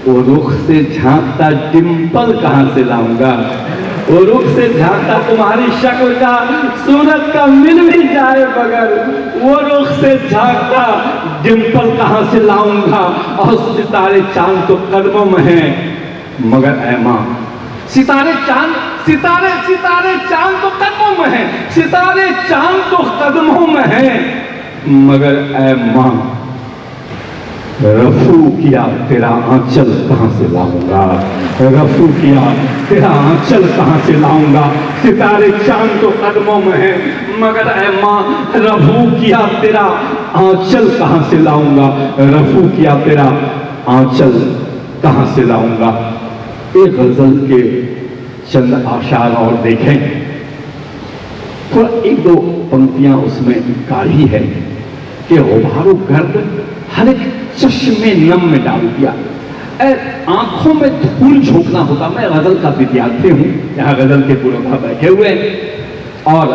वो रुख से झांकता डिंपल कहां से लाऊंगा। वो रुख से झांकता तुम्हारी शक्ल का, सूरत का मिल भी जाए मगर, वो रुख से झांकता डिंपल कहां से लाऊंगा। और सितारे चांद तो कदमों में हैं मगर ऐ मां, सितारे चांद तो कदमों में हैं, सितारे चांद तो कदमों में हैं मगर ऐ मां, रफू किया तेरा आंचल कहां से लाऊंगा, रफू किया तेरा आंचल कहां से लाऊंगा। सितारे चांद तो कदमों में है मगर ऐ मां, रफू किया तेरा आंचल कहां से लाऊंगा, रफू किया तेरा आंचल कहां से लाऊंगा। एक गजल के चंद आशार और देखें, थोड़ा एक दो पंक्तियां उसमें गाढ़ी है कि गुबारो गर्द हर एक चश्मे नम में डाल दिया, आंखों में धूल झोंकना होता। मैं गजल का विद्यार्थी हूं, यहाँ गजल के पुरोधा बैठे हुए हैं और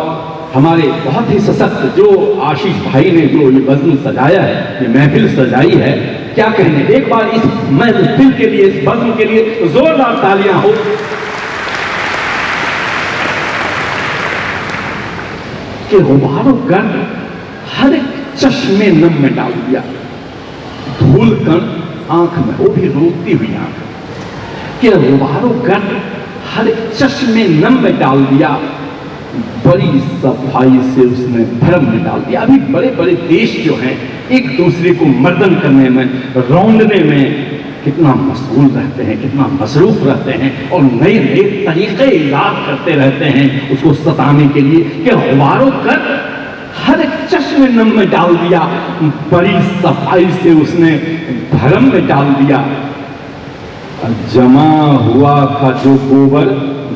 हमारे बहुत ही सशक्त जो आशीष भाई ने जो ये बज़्म सजाया है, ये महफिल सजाई है, क्या कहने। एक बार इस महफिल के लिए, इस बज़्म के लिए जोरदार तालियां हो। कि गुबारो गर्द हर एक चश्मे नम में डाल दिया, धूल कण आंख में, वो भी रोती हुई आंख, कि गुबारो गर्द हर एक चश्मे नम में डाल दिया, बड़ी सफाई से उसने भरम में डाल दिया। अभी बड़े बड़े देश जो हैं एक दूसरे को मर्दन करने में, रौंदने में कितना मशगूल रहते हैं, कितना मसरूफ रहते हैं और नए नए तरीके इजाद करते रहते हैं उसको सताने के लिए। कि गुबारो गर्द हर एक चश्मे नम में डाल दिया, बड़ी सफाई से उसने भरम में डाल दिया। जमा हुआ था जो गोबर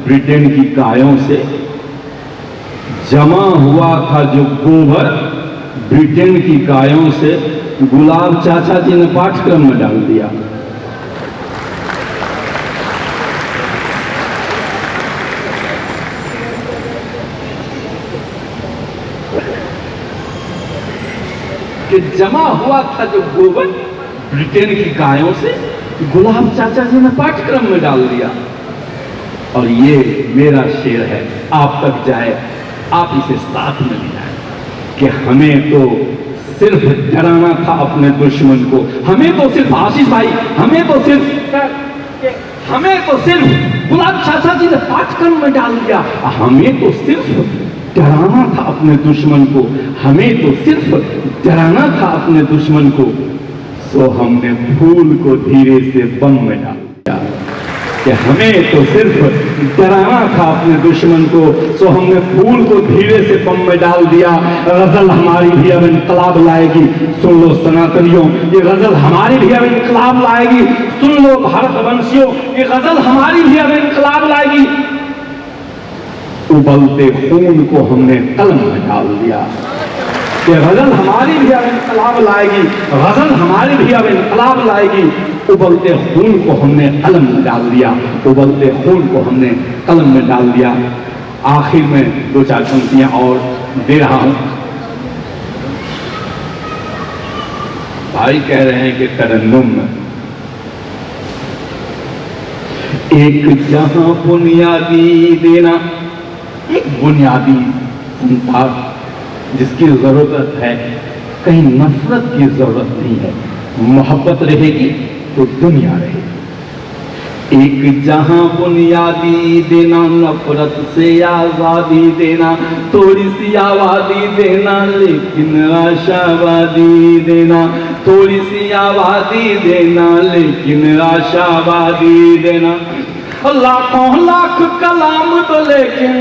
ब्रिटेन की गायों से, जमा हुआ था जो गोबर ब्रिटेन की गायों से, गुलाब चाचा जी ने पाठ्यक्रम में डाल दिया। कि जमा हुआ था जो गोबर ब्रिटेन की गायों से, गुलाब चाचा जी ने पाठ्यक्रम में डाल दिया। और ये मेरा शेर है, आप तक जाए, आप इसे साथ में ले जाए। कि हमें तो सिर्फ डराना था अपने दुश्मन को, हमें तो सिर्फ आशीष भाई, हमें तो सिर्फ गुलाब चाचा जी ने पाठ्यक्रम में डाल दिया, हमें तो सिर्फ डराना था अपने दुश्मन को, हमें तो सिर्फ डराना था अपने दुश्मन को। सो हमने फूल को धीरे से बम में डाल दिया कि हमें तो सिर्फ डराना था अपने दुश्मन को, सो हमने फूल को धीरे से बम में डाल दिया। गजल हमारी भी अब इनकलाब लाएगी, सुन लो सनातनियों, ये गजल हमारी भी अब इनकलाब लाएगी, सुन लो भारतवंशियों, ये गजल हमारी भी अब इनकलाब लाएगी। उबलते खून को हमने कलम में डाल दिया, ये गजल हमारी भी अब इनकलाब लाएगी, गजल हमारी भी अब इनकलाब लाएगी। उबलते खून को हमने कलम में डाल दिया, उबलते खून को हमने कलम में डाल दिया। आखिर में 2-4 पंक्तियां और दे रहा हूं। भाई कह रहे हैं कि तरन्नुम एक जहां बुनियादी देना, एक बुनियादी संसार जिसकी जरूरत है, कहीं नफरत की जरूरत नहीं है, मोहब्बत रहेगी तो दुनिया रहेगी। एक जहां बुनियादी देना, नफरत से आजादी देना, थोड़ी सी आबादी देना लेकिन आशावादी देना, थोड़ी सी आबादी देना लेकिन आशावादी देना। लाखों लाख कलाम तो लेकिन,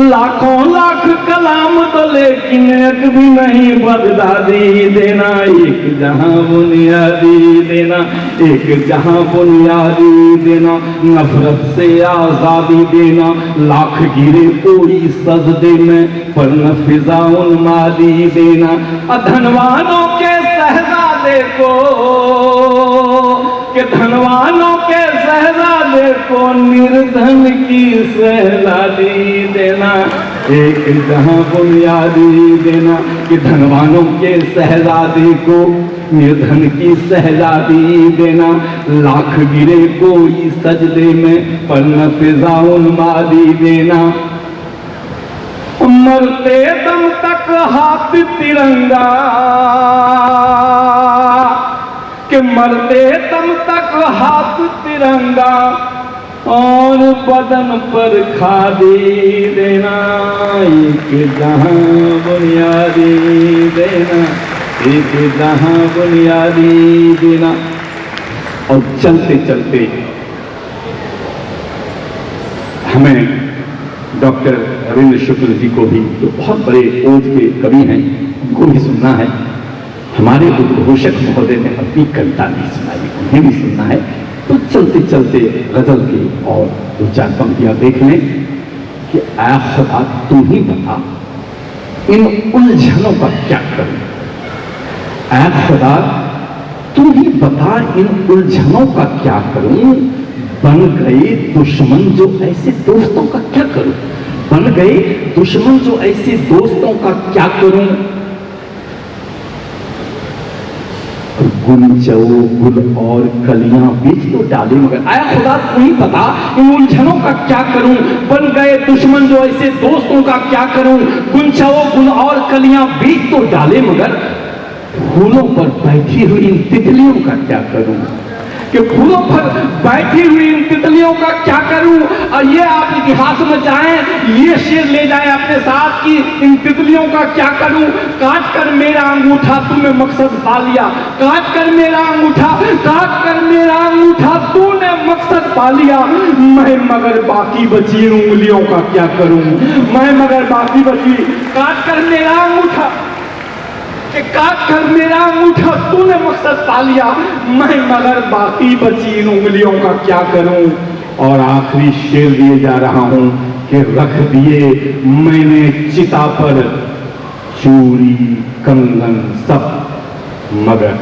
लाखों लाख कलाम तो लेकिन एक भी नहीं बगदादी देना। एक जहां बुनियादी देना, एक जहां बुनियादी देना, नफरत से आजादी देना। लाख गिरे कोई सजदे में पर न फिजा उन्मादी देना। धनवानों के शहजादे को, कि धनवानों के शहजादे को निर्धन की शहजादी देना। एक जहां बुनियादी देना, कि धनवानों के शहजादे को निर्धन की शहजादी देना। लाख गिरे कोई सजदे में पर न फिजा उन्मादी देना। मरते दम तक हाथ तिरंगा, कि मरते दम तक हाथ तिरंगा और बदन पर खादी देना। एक जहां बुनियादी देना, एक जहां बुनियादी देना। और चलते चलते हमें डॉक्टर रविंद्र शुक्ल जी को भी, जो बहुत बड़े ओज के कवि हैं, उनको भी सुनना है। हमारे उद्घोषक महोदय ने अपनी कविता नहीं सुनाई, उन्हें भी सुनना है। तो चलते चलते गजल की और 2-4 पंक्तियां देख लें कि ऐ खुदा तू ही बता इन उलझनों का क्या करूं। ऐ खुदा तू ही बता इन उलझनों का क्या करूं। बन गए दुश्मन जो ऐसे दोस्तों का क्या करूं। बन गए दुश्मन जो ऐसे दोस्तों का क्या करूं। गुंचो गुल और कलियां बीच तो डाले मगर आया खुदा तू ही बता इन उलझनों का क्या करूं। बन गए दुश्मन जो ऐसे दोस्तों का क्या करूं। गुंचो गुल और कलियां बीच तो डाले मगर फूलों पर बैठी हुई इन तितलियों का क्या करूं। कि फूलों पर बैठी हुई इन तितलियों का क्या करूं। और ये आप इतिहास में जाएं, ये शेर ले जाएं अपने साथ कि इन तितलियों का क्या करूं। काट कर मेरा अंगूठा तूने मकसद पा लिया। काट कर मेरा अंगूठा, काट कर मेरा अंगूठा तूने मकसद पा लिया। मैं मगर बाकी बची उंगलियों का क्या करूं। मैं मगर बाकी बची, काट कर मेरा अंगूठा, कि काट कर मेरा अंगूठा तूने मकसद पा लिया। मैं मगर बाकी बची इन उंगलियों का क्या करूं। और आखिरी शेर दिए जा रहा हूं कि रख दिए मैंने चिता पर चूड़ी कंगन सब, मगर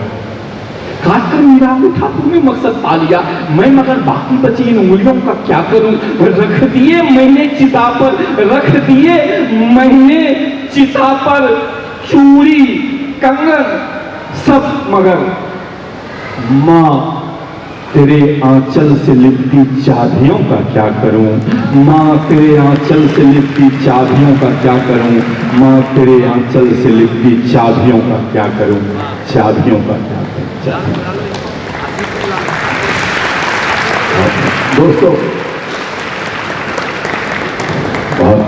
काट कर मेरा अंगूठा तूने मकसद पा लिया। मैं मगर बाकी बची इन उंगलियों का क्या करूं। रख दिए मैंने चिता पर, रख दिए मैंने चिता पर चूड़ी कंगन सब, मगर मां तेरे आंचल से लिपटी चाबियों का क्या करूं माँ, तेरे आंचल से लिपटी चाबियों का क्या करूं माँ, तेरे आंचल से लिपटी चाबियों का क्या करूं, चाबियों का क्या करूं। दोस्तों बहुत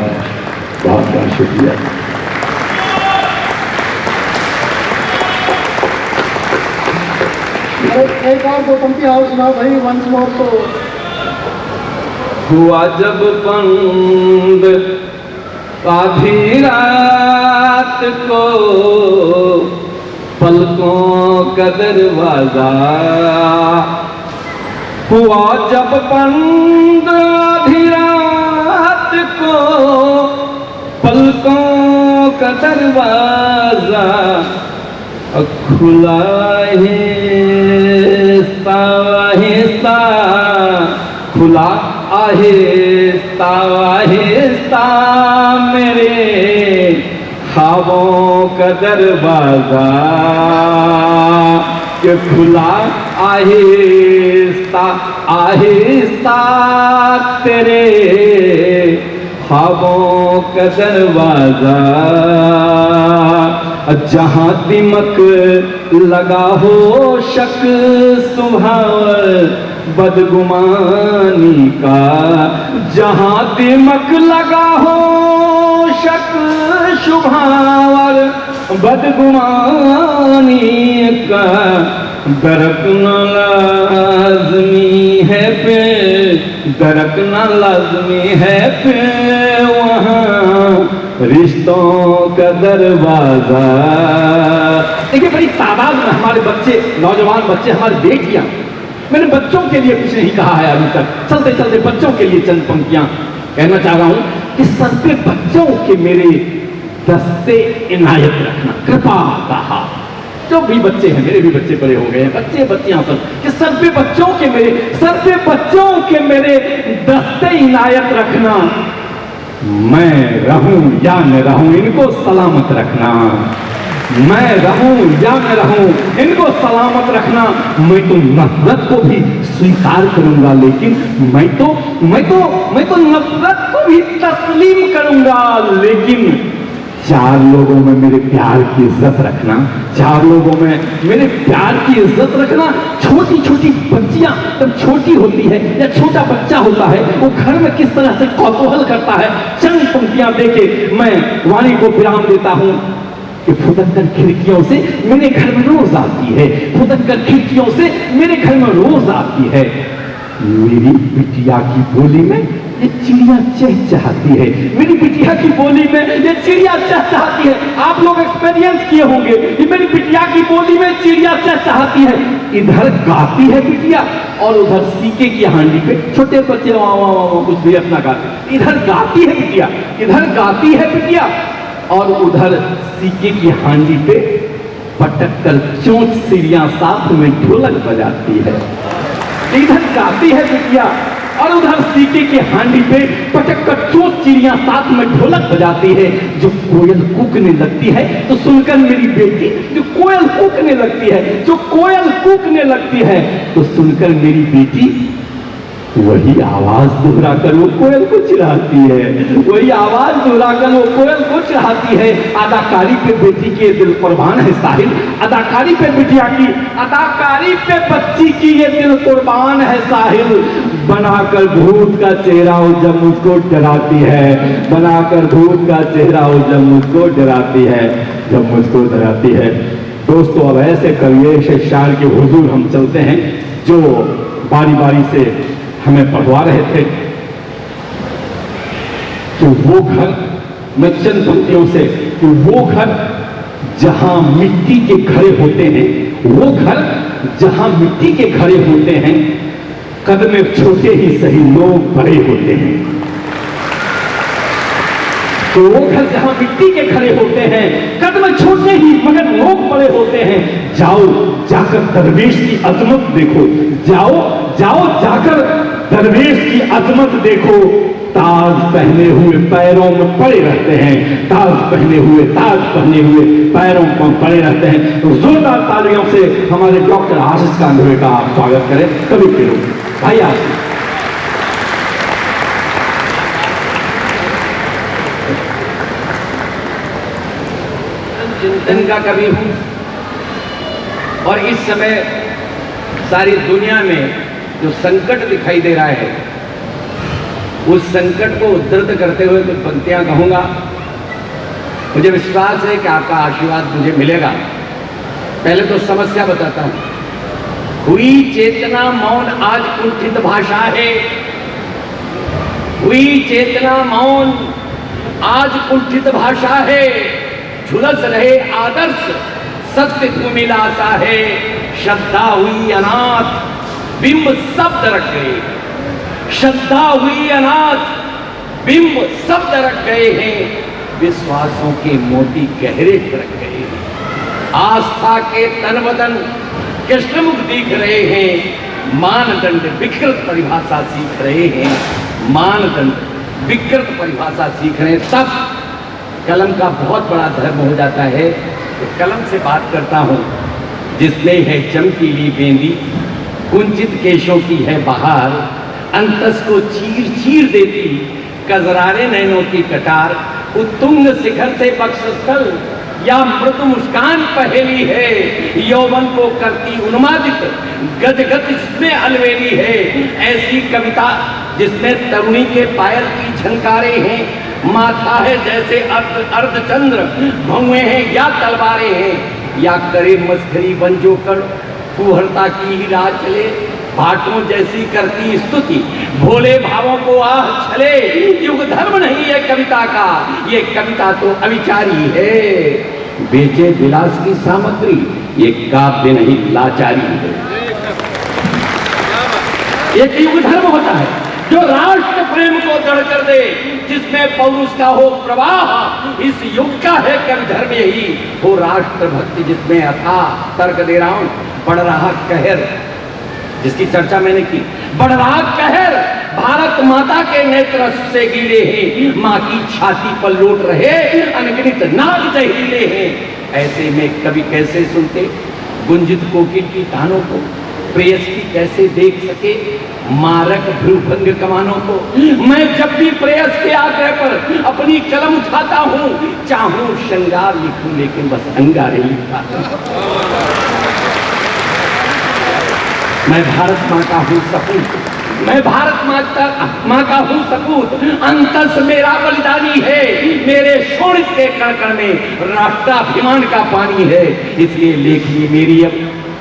बहुत शुक्रिया। एक और दो पंक्ति और सुनाओ भाई, वंस मोर। तो हुआ जब बंद आधी रात को पलकों का दरवाजा, हुआ जब बंद आधी रात को पलकों का दरवाजा, खुला आहिस्ता आहिस्ता, खुला आहिस्ता आहिस्ता मेरे ख्वाबों का दरवाजा, कि खुला आहिस्ता आहिस्ता तेरे ख्वाबों का दरवाजा, जहां दिमक लगा हो शक सुभावर बदगुमानी का, जहां दिमक लगा हो शक शुभावर बदगुमानी का, दरकना लाज़मी है पे, दरकना लाज़मी है पे वहाँ रिश्तों का दरवाजा। देखिए बड़ी तादाद में हमारे बच्चे, नौजवान बच्चे, हमारी बेटियां, मैंने बच्चों के लिए कुछ नहीं कहा है अभी तक, चलते चलते बच्चों के लिए चंद पंक्तियां कहना चाह रहा हूं कि सर पे बच्चों के मेरे दस्ते इनायत रखना, कृपा कहा। जो भी बच्चे हैं, मेरे भी बच्चे बड़े हो गए हैं, बच्चे बच्चियां सब, कि सर पे बच्चों के मेरे, सर पे बच्चों के मेरे दस्ते इनायत रखना, मैं रहूं या न रहूं इनको सलामत रखना, मैं रहूं या न रहूं इनको सलामत रखना। मैं तो नफरत को भी स्वीकार करूंगा, लेकिन मैं तो नफरत को भी तस्लीम करूंगा, लेकिन चार लोगों में मेरे प्यार की इज्जत रखना, चार लोगों में मेरे प्यार की इज्जत रखना। छोटी छोटी बच्चियां जब छोटी होती है या छोटा बच्चा होता है, वो घर में किस तरह से कौतूहल करता है, चंद पंक्तियां देके मैं वाणी को विराम देता हूं कि फुदककर खिड़कियों से मेरे घर में रोज आती है, फुदककर खिड़कियों से मेरे घर में रोज आती है, मेरी बिटिया की बोली में ये चिड़िया चहचहाती है, मेरी बिटिया की बोली में ये चिड़िया चहचहाती है। आप लोग एक्सपीरियंस किए होंगे कि मेरी बिटिया की बोली में चिड़िया चहचहाती है। इधर गाती है बिटिया और उधर सीके की हांडी पे छोटे बच्चे कुछ भी अपना गाते, इधर गाती है बिटिया, इधर गाती है बिटिया और उधर सीके की हांडी पे पटक कर चोंच सीढ़ियां साथ में ढोलक बजाती है। इधर गाती है बिटिया और उधर सीके की हांडी पे पटक कर चोंच चिड़ियां साथ में ढोलक बजाती है। जो कोयल कूकने लगती है तो सुनकर मेरी बेटी, जो कोयल कूकने लगती है, जो कोयल कूकने लगती है तो सुनकर मेरी बेटी वही आवाज दोहरा कर वो कोयल को चिढ़ाती है, वही आवाज दोहरा कर वो कोयल को चिढ़ाती है। अदाकारी पे बेटी के दिल कुर्बान है साहिल, अदाकारी पे बिटिया की, अदाकारी पे बच्ची की ये दिल कुर्बान है साहिल। बनाकर भूत का चेहरा वो जब मुझको डराती है, बनाकर भूत का चेहरा वो जब मुझको डराती है, जब मुझको डराती है। दोस्तों अब ऐसे कविए से शायर के हुजूर हम चलते हैं जो बारी बारी से हमें पढ़वा रहे थे कि वो घर, मैं चंद पंक्तियों से, कि वो घर जहां मिट्टी के घड़े होते हैं, वो घर जहां मिट्टी के घड़े होते हैं, कद में छोटे ही सही लोग बड़े होते हैं। तो वो घर जहां मिट्टी के घड़े होते हैं, कद में छोटे ही मगर लोग बड़े होते हैं। जाओ जाकर दरवेश की अजमत देखो, जाओ जाओ जाकर दरवेश की अजमत देखो, ताज पहने हुए पैरों में पड़े रहते हैं, ताज पहने हुए पैरों में पड़े रहते हैं। तो जोरदार तालियों से हमारे डॉक्टर आशीष कांदवे का आप स्वागत करें। कभी के लोग भाई आशीष। चिंतन का कवि हूं और इस समय सारी दुनिया में जो संकट दिखाई दे रहा है, उस संकट को उद्धृत करते हुए कुछ पंक्तियां कहूंगा। मुझे विश्वास है कि आपका आशीर्वाद मुझे मिलेगा। पहले तो समस्या बताता हूं। हुई चेतना मौन आज कुंठित भाषा है, हुई चेतना मौन आज कुंठित भाषा है। झुलस रहे आदर्श सत्य को मिलाता है। श्रद्धा हुई अनाथ बिंब शब्द रख गए, श्रद्धा हुई अनाथ बिंब शब्द रख गए हैं। विश्वासों के मोती गहरे रख गए हैं। आस्था के तन बदन कृष्णमुख दिख रहे हैं। मानदंड विकृत परिभाषा सीख रहे हैं, मानदंड विकृत परिभाषा सीख रहे हैं। तब कलम का बहुत बड़ा धर्म हो जाता है। तो कलम से बात करता हूं। जिसने है चमकीली बेंदी, कुंचित केशों की है बहार, अंतस को चीर चीर देती कजरारे नैनों की कटार। उत्तुंग शिखर से बक्षस्थल या मृदु मुस्कान पहेली है। यौवन को करती उन्मादित गदगद जिसमें अलवेली है। ऐसी कविता जिसमें तरुणी के पायल की झंकारे हैं। माथा है जैसे अर्धचंद्र, भौएं हैं या तलवारें हैं। या करे मस्करी बन जो कर फूहरता की ही राह चले। भाटों जैसी करती स्तुति भोले भावों को आह छले। युग धर्म नहीं है कविता का, ये कविता तो अविचारी है। बेचे विलास की सामग्री, ये काव्य नहीं लाचारी है। एक युग धर्म होता है जो राष्ट्र प्रेम को दृढ़ कर दे, जिसमें पौरुष का हो प्रवाह। इस युग का है कवि धर्म यही हो। राष्ट्र भक्ति जिसमें अथाह तर्क दे रहा हूं। बढ़ रहा कहर जिसकी चर्चा मैंने की, बढ़ रहा कहर भारत माता के नेत्र से गिरे हैं। माँ की छाती पर लौट रहे अनगिनत नाग जहीले हैं। ऐसे में कवि कैसे सुनते गुंजित कोकिल की तानों को, प्रेयसी कैसे देख सके मारक भ्रूभंग कमानों को। मैं जब भी प्रेयस के आग्रह पर अपनी कलम उठाता हूँ, चाहूं श्रृंगार लिखूं लेकिन बस अंगारे लिखता हूं। मैं भारत माँ का हूँ सपूत, मैं भारत माँ का हूँ सपूत। अंतस मेरा बलिदानी है, मेरे शोणित के कण कण में राष्ट्राभिमान का पानी है। इसलिए लेखनी मेरी अब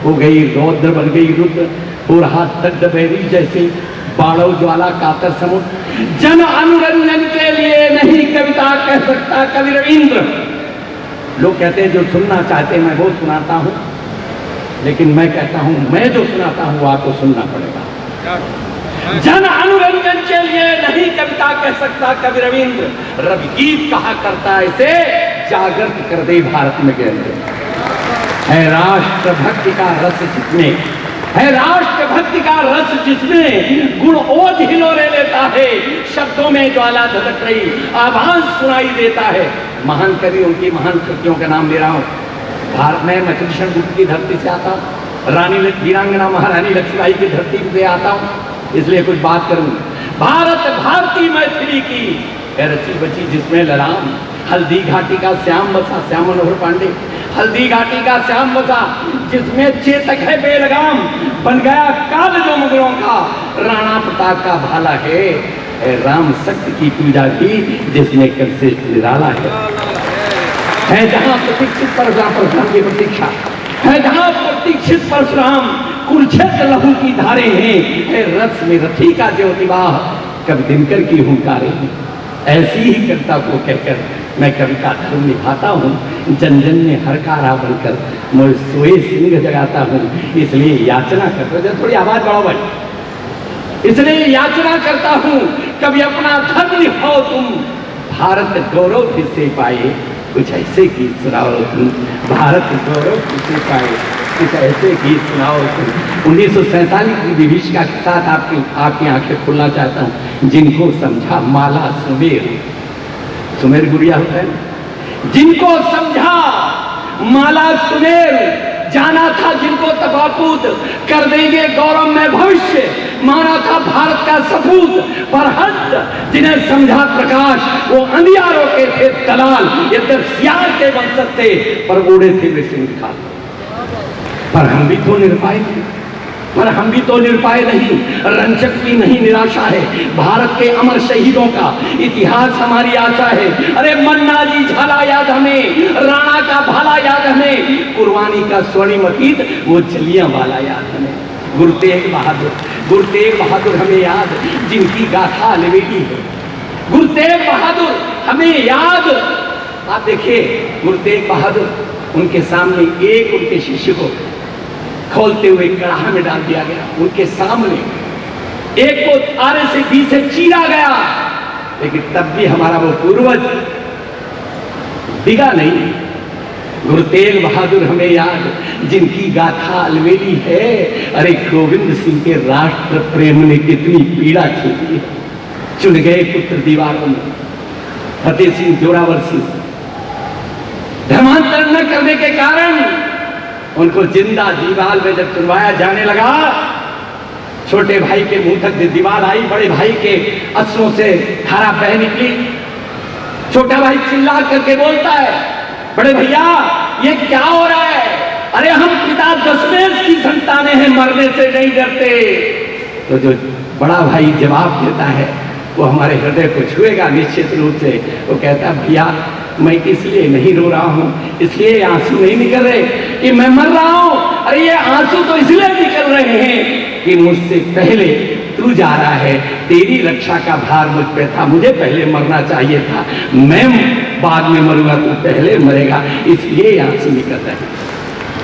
हो गई रौद्र, बन गई रुद्र। हो रहा दग्ध बैरी जैसे बाढ़ ज्वाला कातर समुद्र। जन अनुरंजन के लिए नहीं कविता कह सकता कवि रविंद्र। लोग कहते हैं जो सुनना चाहते हैं मैं वो सुनाता हूँ, लेकिन मैं कहता हूं मैं जो सुनाता हूं आपको सुनना पड़ेगा। जन अनुरंजन के लिए नहीं कविता कह सकता कवि रविंद्र। रवि गीत कहा करता इसे जागृत कर दे भारत में केंद्र। है राष्ट्र भक्ति का रस जिसमें, है राष्ट्र भक्ति का रस जिसमें गुण ओज हिलोरे लेता है। शब्दों में ज्वाला धधक रही आवाज सुनाई देता है। महान कवि उनकी महान कृतियों का नाम ले रहा हूं। भारत में मैं कृष्ण गुप्त की धरती से आता हूँ, रानी वीरांगना महारानी लक्ष्मीबाई की धरती से आता हूँ, इसलिए कुछ बात करूँ। भारत भारती मैथिली की रची बची जिसमें ललाम। हल्दी घाटी का श्याम बसा, श्याम मनोहर पांडे। हल्दी घाटी का श्याम बसा जिसमें चेतक है बेलगाम। बन गया काल जो मुगलों का, राणा प्रताप का भाला है। राम शक्ति की पूजा की जिसमें कल से निराला है जहां प्रतीक्षित परशुराम की प्रतीक्षा है, जहां प्रतीक्षित परशुराम कुरुक्षेत्र लहू की धारे हैं। है रथ में रथी का ज्योतिवाह कवि दिनकर की हुंकारे हैं। ऐसी ही कविता को कहकर मैं कविता धर्म निभाता हूँ। जन जन में हरकारा बनकर मैं सोए सिंह जगाता हूँ। इसलिए याचना करता हूँ, थोड़ी आवाज बढ़ाओ भाई। इसलिए याचना करता हूँ कभी अपना धर्म निभाओ तुम। भारत गौरव फिर से पाए, कुछ ऐसे गीत सुनाओ तुम, भारत गौरव किसे पाए, कुछ ऐसे गीत सुनाओ तुम। 1947 की विभीषिका के साथ आपकी आंखें खोलना चाहता हूँ। जिनको समझा माला सुमेर, सुमेर गुड़िया होता है ना, जिनको समझा माला सुमेर, जाना था जिनको तबाकूत कर देंगे गौरव में भविष्य, माना था भारत का सपूत, पर हद जिन्हें समझा प्रकाश वो अंधियारों के थे दलाल, ये सियार के वंशज थे पर उड़े थे वे सिंह। पर हम भी तो निरपाय थे, पर हम भी तो निरपाय नहीं, रंचक की नहीं निराशा है, भारत के अमर शहीदों का इतिहास हमारी आशा है। अरे मन्ना जी झाला याद हमें, राणा का भाला याद हमें, कुर्बानी का स्वर्णिम अतीत वो जलियांवाला याद हमें। गुरु तेग बहादुर हमें याद, जिनकी गाथा अलवेली है। गुरु तेग बहादुर हमें याद। आप देखिए गुरु तेग बहादुर, उनके सामने एक उनके शिष्य को खोलते हुए कड़ाहा में डाल दिया गया, उनके सामने एक को आरे से बीच से चीरा गया, लेकिन तब भी हमारा वो पूर्वज दिगा नहीं। गुरु तेग बहादुर हमें याद, जिनकी गाथा अलवेली है। अरे गोविंद सिंह के राष्ट्र प्रेम ने कितनी पीड़ा झेली है। चुन गए पुत्र दीवारों में, फतेह सिंह जोरावर सिंह धर्मांतरण न करने के कारण उनको जिंदा दीवार में जब चुनवाया जाने लगा, छोटे भाई के मुंह तक दीवार आई, बड़े भाई के अश्रों से धारा बह निकली। छोटा भाई चिल्ला करके बोलता है, बड़े भैया ये क्या हो रहा है? अरे हम पिता दशमेश की संतानें हैं, मरने से नहीं डरते। तो जो बड़ा भाई जवाब देता है वो हमारे हृदय को छुएगा निश्चित रूप से। वो कहता है भैया मैं इसलिए नहीं रो रहा हूं, इसलिए आंसू नहीं निकल रहे कि मैं मर रहा हूं। अरे ये आंसू तो इसलिए निकल रहे हैं कि मुझसे पहले तू जा रहा है, तेरी रक्षा का भार मुझ पे था, मुझे पहले मरना चाहिए था, मैं बाद में मरूंगा, तू पहले मरेगा, इसलिए आंसू निकल रहे हैं।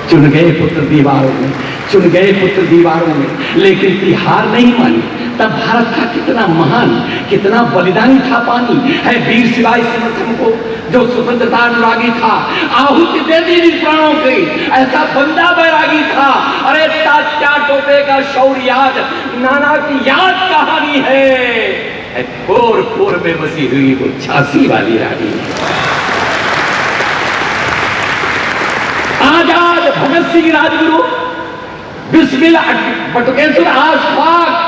चुन गए पुत्र दीवारों में, चुन गए पुत्र दीवारों में, लेकिन तिहार नहीं मानी। तब भारत का कितना महान, कितना बलिदानी था पानी है वीर शिवाजी समर्थन को, जो स्वतंत्रता अनुरागी था, आहुति दे दी प्राणों की, ऐसा बंदा बैरागी था। अरे तात्या टोपे का शौर्य याद, नाना की याद कहानी है, पोर पोर में बसी हुई वो झांसी वाली रानी। आजाद भगत सिंह राजगुरु, बिस्मिल बटुकेश्वर आसपास,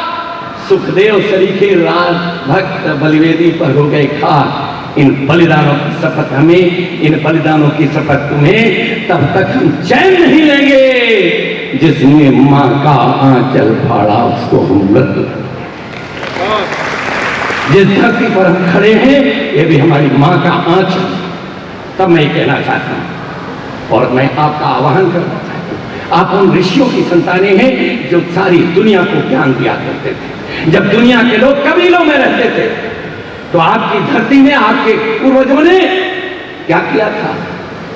सुखदेव सरीखे राज भक्त बलिवेदी पर हो गए खाक। इन बलिदानों की शपथ हमें, इन बलिदानों की शपथ तुम्हें, तब तक हम चैन नहीं लेंगे जिसने मां का आंचल फाड़ा उसको हम मृत्यु। जिस धरती पर हम खड़े हैं ये भी हमारी मां का आंचल। तब मैं कहना चाहता हूं और मैं आपका आह्वान करना चाहता हूं, आप उन ऋषियों की संतानें हैं जो सारी दुनिया को ज्ञान दिया करते थे। जब दुनिया के लोग कबीलों में रहते थे तो आपकी धरती में आपके पूर्वजों ने क्या किया था?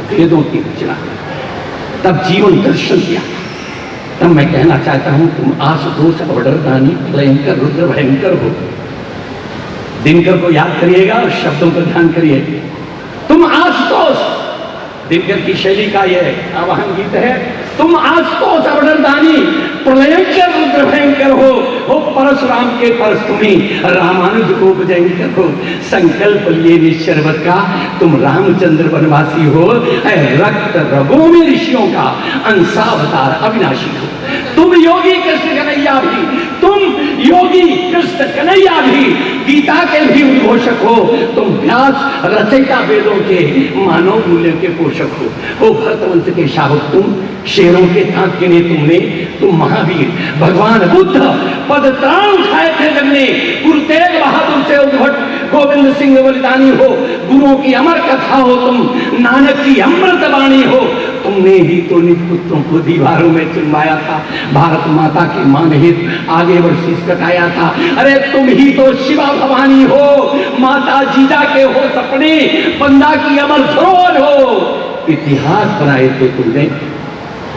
वेदों की रचना, तब जीवन दर्शन किया। तब मैं कहना चाहता हूं तुम आशुतोष अवडरदानी भयंकर रुद्र भयंकर हो। दिनकर को याद करिएगा और शब्दों पर ध्यान करिए। तुम आशुतोष, दिनकर की शैली का यह आवाहन गीत है, तुम आशुतोष अवडरदानी प्रलयंकर रुद्र भयंकर हो परशुराम के परस तुम्हें रामानुज को भयंकर हो। संकल्प लिए निश्चरवत का तुम रामचंद्र वनवासी हो, रक्त रगों में ऋषियों का अंशावतार अविनाशी हो। तुम योगी कृष्ण कन्हैया भी, तुम योगी कृष्ण कन्हैया भी गीता के भी उद्घोषक हो। तुम व्यास रचयिता वेदों के मानव मूल्यों के पोषक हो भरतवंश के शावक तुम, शेरों के ताक गिने तुमने, तुम महावीर भगवान बुद्ध पद त्राण उठाए थे जब ने। गुरु तेग बहादुर से उद्भट गोविंद सिंह बलिदानी हो, गुरुओं की अमर कथा हो तुम, नानक की अमृत वाणी हो। तुमने ही तो निज पुत्रों को दीवारों में चुनवाया था, भारत माता की मान हित आगे बढ़ शीश कटाया था। अरे तुम ही तो शिवा भवानी हो, माता जीजा के हो सपने, बंदा की अमर धरोहर हो। इतिहास बनाए थे तुमने,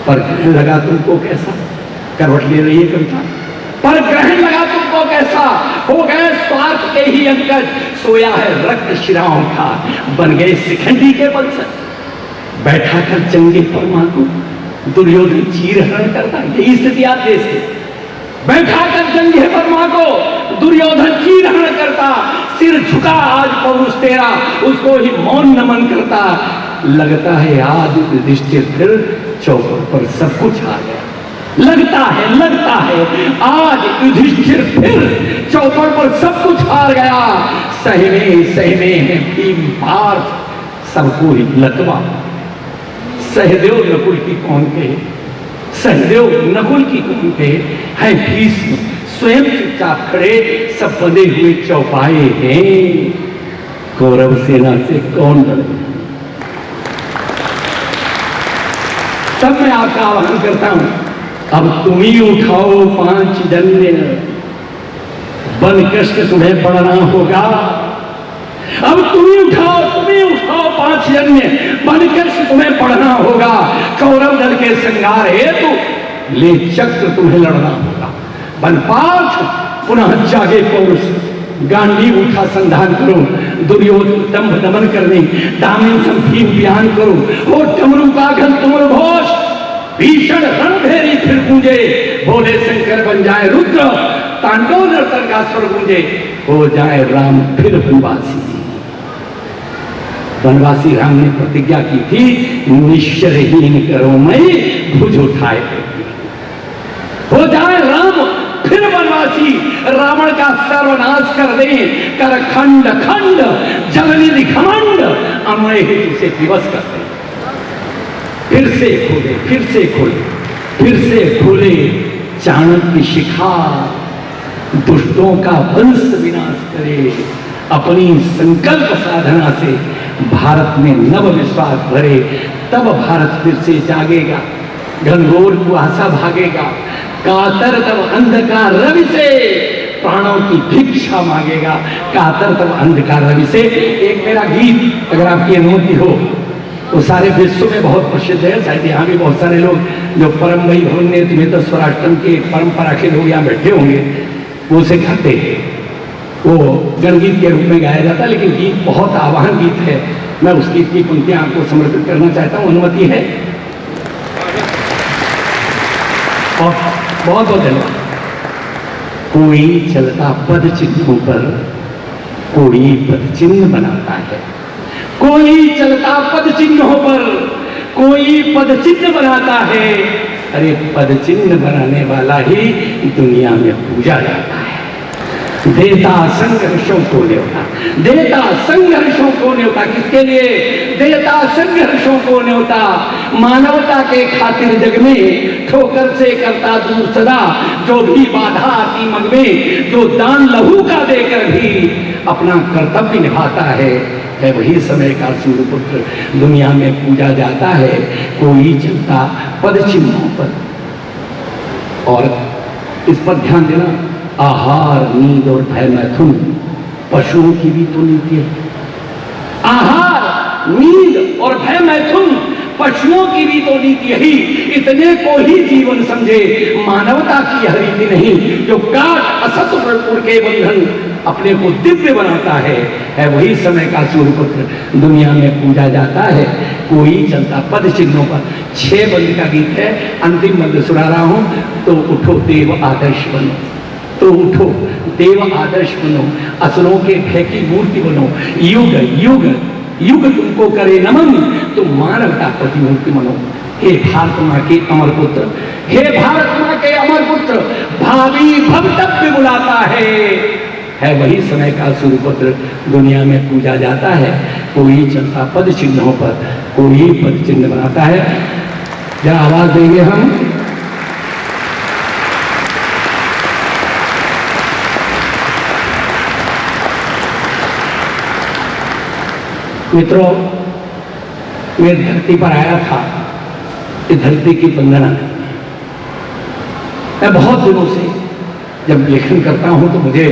पर ग्रहण लगा तुमको कैसा? करवट ले रही है कविता। पर ग्रहण लगा तुमको कैसा? हो गए स्वार्थ के ही अंकज, सोया है रक्त शिराओं का, बन गए शिखंडी के वंशज। बैठा कर जंगे परमा को दुर्योधन चीरहरण करता, यही स्थिति आज देश की। बैठा कर जंगे परमा को दुर्योधन चीरहरण करता, सिर झुका आज पौरुष तेरा, उसको ही मौन नमन करता। लगता है आज युधिष्ठिर फिर चौपट पर सब कुछ आ गया। लगता है आज युधिष्ठिर फिर चौपट पर सब कुछ हार गया। सहमे है भीम पार्थ, सबको ही लतवा। सहदेव नकुल की कौन कहे, सहदेव नकुल की कौन कहे, है भीष्म स्वयं चुपचाप खड़े, सब बंधे हुए चौपाए हैं। कौरव सेना से कौन लड़े। तब मैं आपका आह्वान करता हूं, अब तुम ही उठाओ 5 जन्य, बन कष्ट तुम्हें पड़ना होगा। अब तुम ही उठाओ 5 जन्य, बन कष्ट तुम्हें पड़ना होगा। कौरव दल के संगार हेतु ले चक्र तुम्हें लड़ना होगा। बन पार्थ पुनः जागे पौरुष, गांडी उठा संधान करो, दुर्योधन दंभ दमन करने, दामिन संभीम बयान करो। हो डमरू का घन तुमर घोष, भीषण रणभेरी फिर गूंजे, भोले शंकर बन जाए रुद्र, तांडव नर्तन का स्वर गूंजे, हो जाए राम फिर वनवासी। वनवासी राम ने प्रतिज्ञा की थी, निश्चरहीन करो मैं भुज उठाए। हो जाए राम फिर वनवासी, रावण का सर्वनाश कर दे, कर खंड खंड जलनिधि घमंड, अमय हेतु से दिवस कर दे। फिर से खोले चाणक्य शिखा, दुष्टों का वंश विनाश करे। अपनी संकल्प साधना से भारत में नव विश्वास भरे, तब भारत फिर से जागेगा, घनघोर कुआसा भागेगा। कातर तब अंधकार रवि से प्राणों की भिक्षा मांगेगा। कातर तब अंधकार रवि से। एक मेरा गीत अगर आपकी अनुमति हो, वो सारे विश्व में बहुत प्रसिद्ध है, शायद यहाँ भी बहुत सारे लोग जो परम वही भवन में तुम्हें तो स्वराष्ट्रम के परंपरा के लोग यहाँ बैठे होंगे, वो उसे गाते हैं। वो गणगीत के रूप में गाया जाता है, लेकिन गीत बहुत आवाहन गीत है। मैं उस गीत की पंक्तियां आपको समर्पित करना चाहता हूँ, अनुमति है? और बहुत बहुत धन्यवाद। कोई चलता पद चिन्हों पर, कोई पद चिन्ह बनाता है। कोई चलता पद चिन्हों पर, कोई पद चिन्ह बनाता है। अरे पद चिन्ह बनाने वाला ही दुनिया में पूजा जाता है। देता संघर्षों को न्योता, देता संघर्षों को न्योता। किसके लिए? देता संघर्षों को न्योता। मानवता के खातिर जग में ठोकर से करता दूर सदा, जो भी बाधा आती मग में, जो दान लहू का देकर भी अपना कर्तव्य निभाता है वही समय का सूर्यपुत्र दुनिया में पूजा जाता है। कोई चलता पद चिन्हों पर। और इस पर ध्यान देना, आहार नींद और भय मैथुन पशुओं की भी तो नीति है। आहार नींद और भय मैथुन पशुओं की भी तो नीति यही। इतने को ही जीवन समझे, मानवता की यह रीति नहीं जो काट असत के बंधन अपने को दिव्य बनाता है वही समय का सूर्यपुत्र दुनिया में पूजा जाता है। कोई चलता पद चिन्हों पर। 6 बंद का गीत है, अंतिम बंद सुना रहा हूं। तो उठो देव आदर्श बनो, तो उठो देव आदर्श बनो, असुरों के भय की मूर्ति बनो। युग युग युग तुमको करे नमन, तुम मानवता प्रतिमूर्ति बनो। हे भारत माँ के अमर पुत्र, हे भारत माँ के अमर पुत्र, भावी भवितव्य बुलाता है वही समय का सूर्यपुत्र दुनिया में पूजा जाता है। कोई चलता पद चिन्हों पर, कोई पद चिन्ह बनाता है। जरा आवाज देंगे हम। मित्रों, मैं धरती पर आया था, इस धरती की वंदना। मैं बहुत दिनों से जब लेखन करता हूं तो मुझे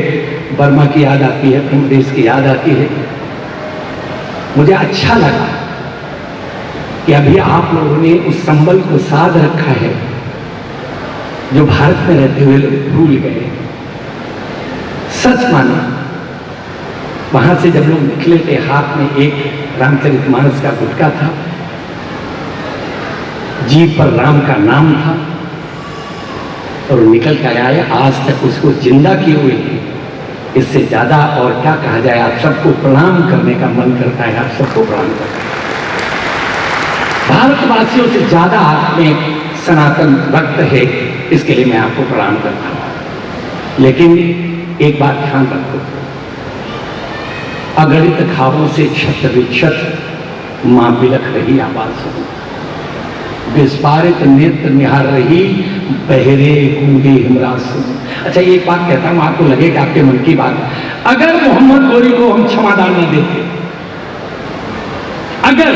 बर्मा की याद आती है, अपने देश की याद आती है। मुझे अच्छा लगा कि अभी आप लोगों ने उस संबल को साध रखा है जो भारत में रहते हुए लोग भूल गए। सच मानो वहां से जब लोग निकले थे, हाथ में एक रामचरितमानस का गुटका था, जीभ पर राम का नाम था, और निकल कर आए। आज तक उसको जिंदा किए हुए हैं। इससे ज्यादा और क्या कहा जाए। आप सबको प्रणाम करने का मन करता है, आप सबको प्रणाम करता है। भारतवासियों से ज्यादा आप में सनातन भक्त है, इसके लिए मैं आपको प्रणाम करता हूं। लेकिन एक बात ध्यान रखो, अगणित घावों से छत विक्षत मां बिलख रही आवाज सुनो, विस्फारित नेत्र निहार रही बहरे गूंगे हिमराज सुनो। अच्छा, एक बात कहता हूं, आपको लगेगा आपके मन की बात। अगर मोहम्मद गोरी को हम क्षमादान न देते, अगर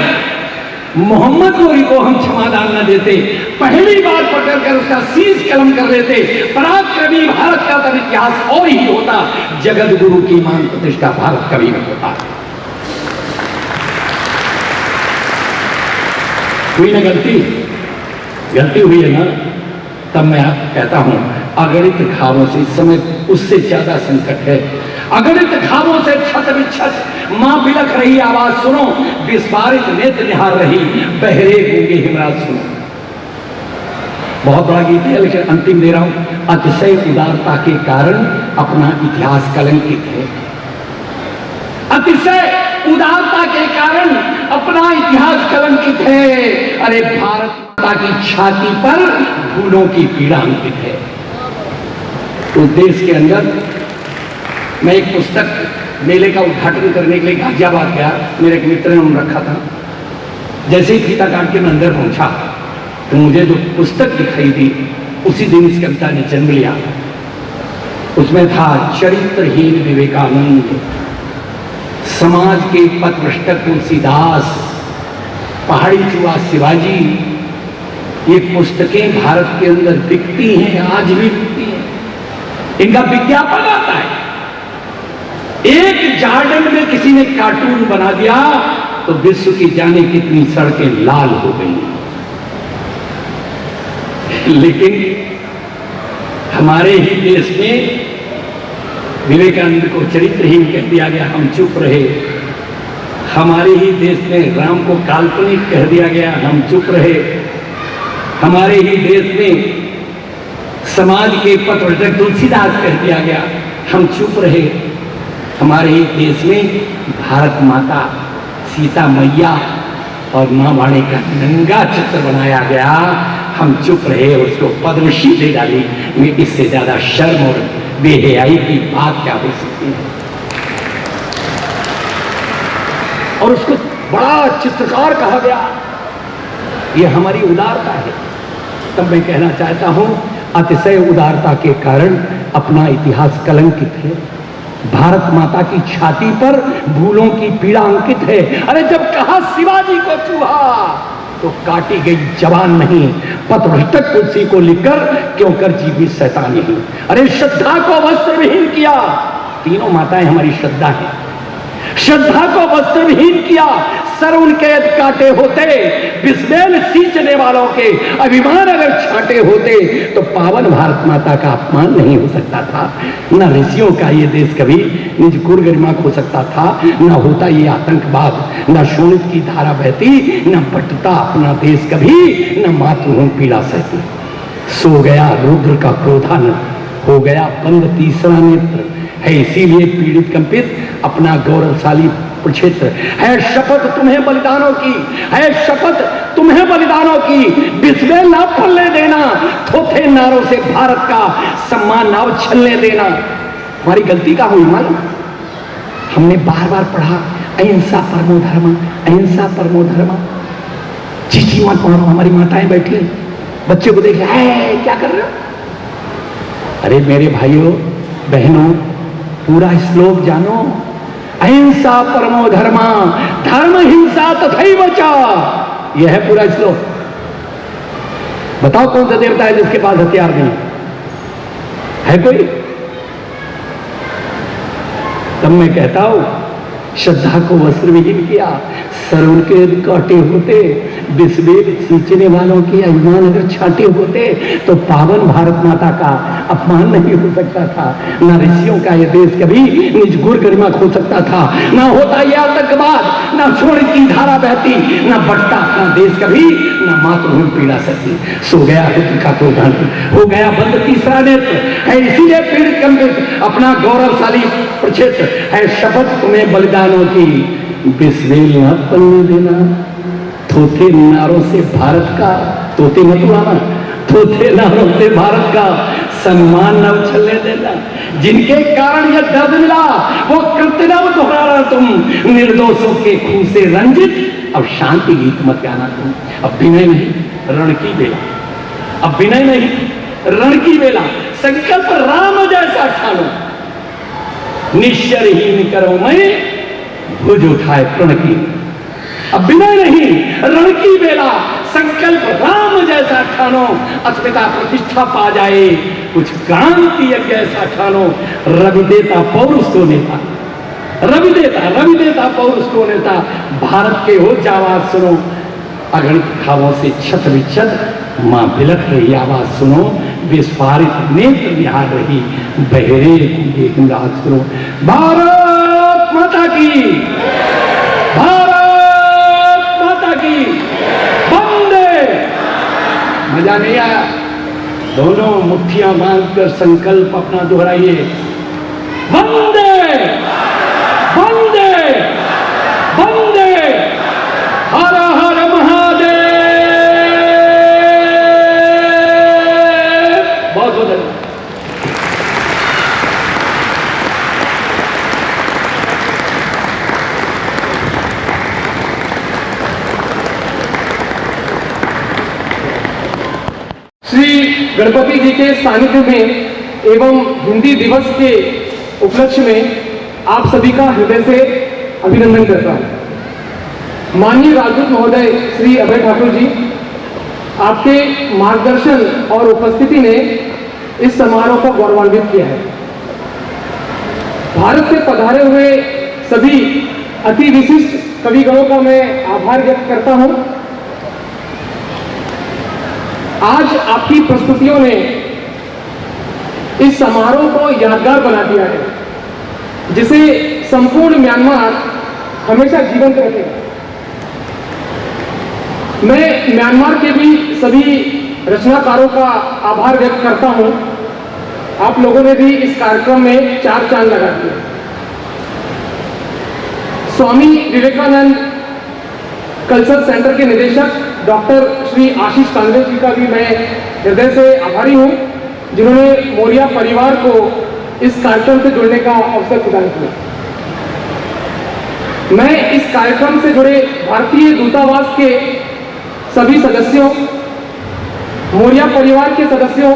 मोहम्मद गोरी को हम क्षमादान न देते, पहली बार पकड़कर उसका शीश कलम कर लेते, पराक्रमी भारत का तब इतिहास और ही होता, जगत गुरु की मान प्रतिष्ठा भारत कभी न होता। हुई ना गलती हुई है ना। तब मैं कहता हूं, अगणित घावों से इस समय उससे ज्यादा संकट है। अगणित घावों से छत विक्षत मां बिलख रही आवाज सुनो, विस्फारित नेत्र निहार रही बहरे गूंगे हिमराज सुनो। बहुत बड़ा गीत है, लेकिन अंतिम दे रहा हूं। अतिशय उदारता के कारण अपना इतिहास कलंकित है। अतिशय उदारता के कारण अपना इतिहास कलंकित है। अरे भारत माता की छाती पर फूलों की पीड़ा अंकित है। उस देश के अंदर मैं एक पुस्तक मेले का उद्घाटन करने के लिए गाजियाबाद गया। मेरे एक मित्र ने रखा था। जैसे ही फीता काट के मैं अंदर पहुंचा तो मुझे जो पुस्तक दिखाई दी, उसी दिन इस कविता ने जन्म लिया। उसमें था चरित्रहीन विवेकानंद, समाज के पथभ्रष्ट तुलसीदास, पहाड़ी चूहा शिवाजी। ये पुस्तकें भारत के अंदर बिकती हैं, आज भी बिकती हैं। इनका विज्ञापन आता है। एक जार्डन में किसी ने कार्टून बना दिया तो विश्व की जाने कितनी सड़कें लाल हो गई। लेकिन हमारे ही देश में विवेकानंद को चरित्रहीन कह दिया गया, हम चुप रहे। हमारे ही देश में राम को काल्पनिक कह दिया गया, हम चुप रहे। हमारे ही देश में समाज के पथभ्रष्ट तुलसीदास कह दिया गया, हम चुप रहे। हमारे ही देश में भारत माता, सीता मैया और मां वाणी का नंगा चित्र बनाया गया, हम चुप रहे। उसको पद्मश्री दे डाली। में इससे ज्यादा शर्म और बेहयाई की बात क्या हो सकती है। और उसको बड़ा चित्रकार कहा गया। यह हमारी उदारता है। तब मैं कहना चाहता हूं, अतिशय उदारता के कारण अपना इतिहास कलंकित है। भारत माता की छाती पर भूलों की पीड़ा अंकित है। अरे जब कहा शिवाजी को चूहा तो काटी गई जवान नहीं, पथभ्रष्ट तुलसी को लिखकर क्यों कर जीवी शैतान नहीं। अरे श्रद्धा को वस्त्र विहीन किया। तीनों माताएं हमारी श्रद्धा है। श्रद्धा को वस्त्र विहीन किया, सर उनके काटे होते, बिस्मेल सींचने वालों के अभिमान अगर छाटे होते तो पावन भारत माता का अपमान नहीं हो सकता था। न ऋषियों का ये देश कभी निज कुल गरिमा खो सकता था, न होता ये आतंकवाद, न शोणित की धारा बहती, न बटता अपना देश कभी, न मातृभूमि पीड़ा सहती। सो गया रुद्र का क्रोधानल, हो गया बंद तीसरा नेत्र है, इसीलिए पीड़ित कंपित अपना गौरवशाली क्षेत्र है। शपथ तुम्हें बलिदानों की है, शपथ तुम्हें बलिदानों की, बिस्मिल ना फलने देना, थोथे नारों से भारत का सम्मान ना छलने देना। हमारी गलती का हुई मालूम? हमने बार बार पढ़ा अहिंसा परमो धर्म, अहिंसा परमो धर्म। चीची मत मारो। हमारी माताएं बैठी बच्चे को देखे, क्या कर रहे हो? अरे मेरे भाइयों बहनों, पूरा श्लोक जानो। अहिंसा परमो धर्मा, धर्म हिंसा तथैव च। यह है पूरा श्लोक। बताओ कौन सा देवता है जिसके पास हथियार नहीं है? कोई? तब मैं कहता हूं, श्रद्धा को वस्त्र विहीन किया, सर उनके काटे होते, बिस्बेल सींचने वालों के अभिमान अगर छाटे होते तो पावन भारत माता का अपमान नहीं हो सकता था। न ऋषियों का यह देश कभी निज गुर गरिमा खो सकता था, न होता यह आतंकवाद, न स्वर्ण की धारा बहती, न बढ़ता अपना देश कभी, न मातृभूमि पीड़ा सकती। सो गया पुत्र का क्रोधन, हो गया बंद तीसरा नेत्र, है इसीलिए पीड़ित कंपित अपना गौरवशाली प्रक्षेत्र, है शपथ तुम्हें बलिदानों की बिस्बेल न पलने देना। थोथे नारों से भारत का, तोते मत उड़ाना, थोथे नारों से भारत का सम्मान न उछलने देना। जिनके कारण यह दर्द मिला वो कृत्य न दोहराना तुम, निर्दोषों के खून से रंजित अब शांति गीत मत गाना तुम। अब विनय नहीं रण की बेला, अब विनय नहीं रण की बेला, संकल्प राम जैसा ठानो, निश्चरहीन करो मैं भुज उठाए प्रण की। अब विनय नहीं रण की बेला, संकल्प राम जैसा ठानो, अस्मिता प्रतिष्ठा पा जाए कुछ क्रांति यज्ञ ऐसा ठानो। रवि देता पौरुष को नेता, रवि देता पौरुष को नेता, भारत के हो जावाज सुनो, अगणित खावों से छत विच्छत मां बिलख रही आवाज सुनो, विस्फारित नेत्र निहार रही बहरे की एक राज सुनो। भारत माता की, भारत माता की, वंदे। मजा नहीं आया? दोनों मुट्ठियां बांधकर संकल्प अपना दोहराइए, वंदे वंदे वंदे, हर हर महादेव। बहुत बहुत धन्यवाद। श्री गणपति जी के सानिध्य में एवं हिंदी दिवस के उपलक्ष्य में आप सभी का हृदय से अभिनंदन करता हूं। माननीय राजदूत महोदय श्री अभय ठाकुर जी, आपके मार्गदर्शन और उपस्थिति ने इस समारोह को गौरवान्वित किया है। भारत से पधारे हुए सभी अति विशिष्ट कविगणों का मैं आभार व्यक्त करता हूं। आज आपकी प्रस्तुतियों ने इस समारोह को यादगार बना दिया है, जिसे संपूर्ण म्यांमार हमेशा जीवंत रखेगा। मैं म्यांमार के भी सभी रचनाकारों का आभार व्यक्त करता हूं। आप लोगों ने भी इस कार्यक्रम में 4 चांद लगा दिए। स्वामी विवेकानंद कल्चरल सेंटर के निदेशक डॉक्टर श्री आशीष कांगड़े जी का भी मैं हृदय से आभारी हूं, जिन्होंने मौर्य परिवार को इस कार्यक्रम से जुड़ने का अवसर प्रदान किया। मैं इस कार्यक्रम से जुड़े भारतीय दूतावास के सभी सदस्यों, मौर्य परिवार के सदस्यों,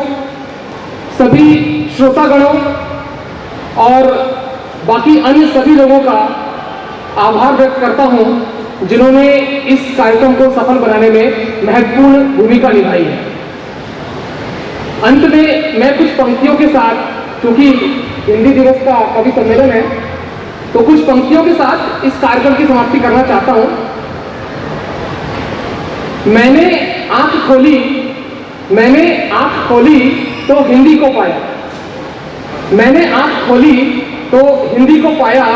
सभी श्रोतागणों और बाकी अन्य सभी लोगों का आभार व्यक्त करता हूं, जिन्होंने इस कार्यक्रम को सफल बनाने में महत्वपूर्ण भूमिका निभाई है। अंत में मैं कुछ पंक्तियों के साथ, क्योंकि हिंदी दिवस का कवि सम्मेलन है, तो कुछ पंक्तियों के साथ इस कार्यक्रम की समाप्ति करना चाहता हूं। मैंने आंख खोली तो हिंदी को पाया, मैंने आंख खोली तो हिंदी को पाया,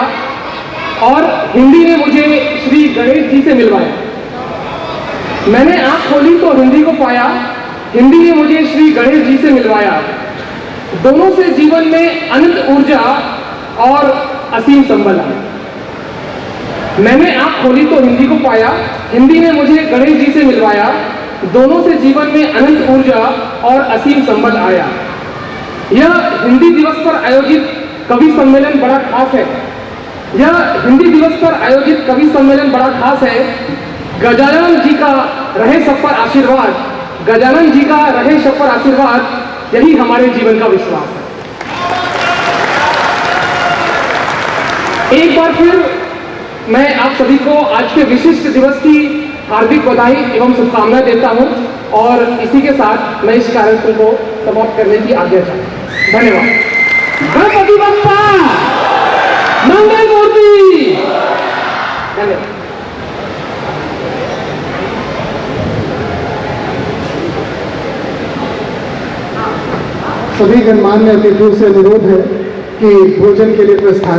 और हिंदी ने मुझे श्री गणेश जी से मिलवाया। मैंने आंख खोली तो हिंदी को पाया, हिंदी ने मुझे श्री गणेश जी से मिलवाया। दोनों से जीवन में अनंत ऊर्जा और असीम संबल आया। मैंने आंख खोली तो हिंदी को पाया, हिंदी ने मुझे गणेश जी से मिलवाया। दोनों से जीवन में अनंत ऊर्जा और असीम संबल आया। यह हिंदी दिवस पर आयोजित कवि सम्मेलन बड़ा खास है। यह हिंदी दिवस पर आयोजित कवि सम्मेलन बड़ा खास है। गजानन जी का रहे सब पर आशीर्वाद, गजानन जी का रहे सब पर आशीर्वाद, यही हमारे जीवन का विश्वास है। एक बार फिर मैं आप सभी को आज के विशिष्ट दिवस की हार्दिक बधाई एवं शुभकामनाएं देता हूं, और इसी के साथ मैं इस कार्यक्रम को समाप्त करने की आज्ञा चाहता हूं। धन्यवाद। गणपति बप्पा मंगल मूर्ति। धन्यवाद। सभी गणमान्य अतिथियों से अनुरोध है कि भोजन के लिए प्रस्थान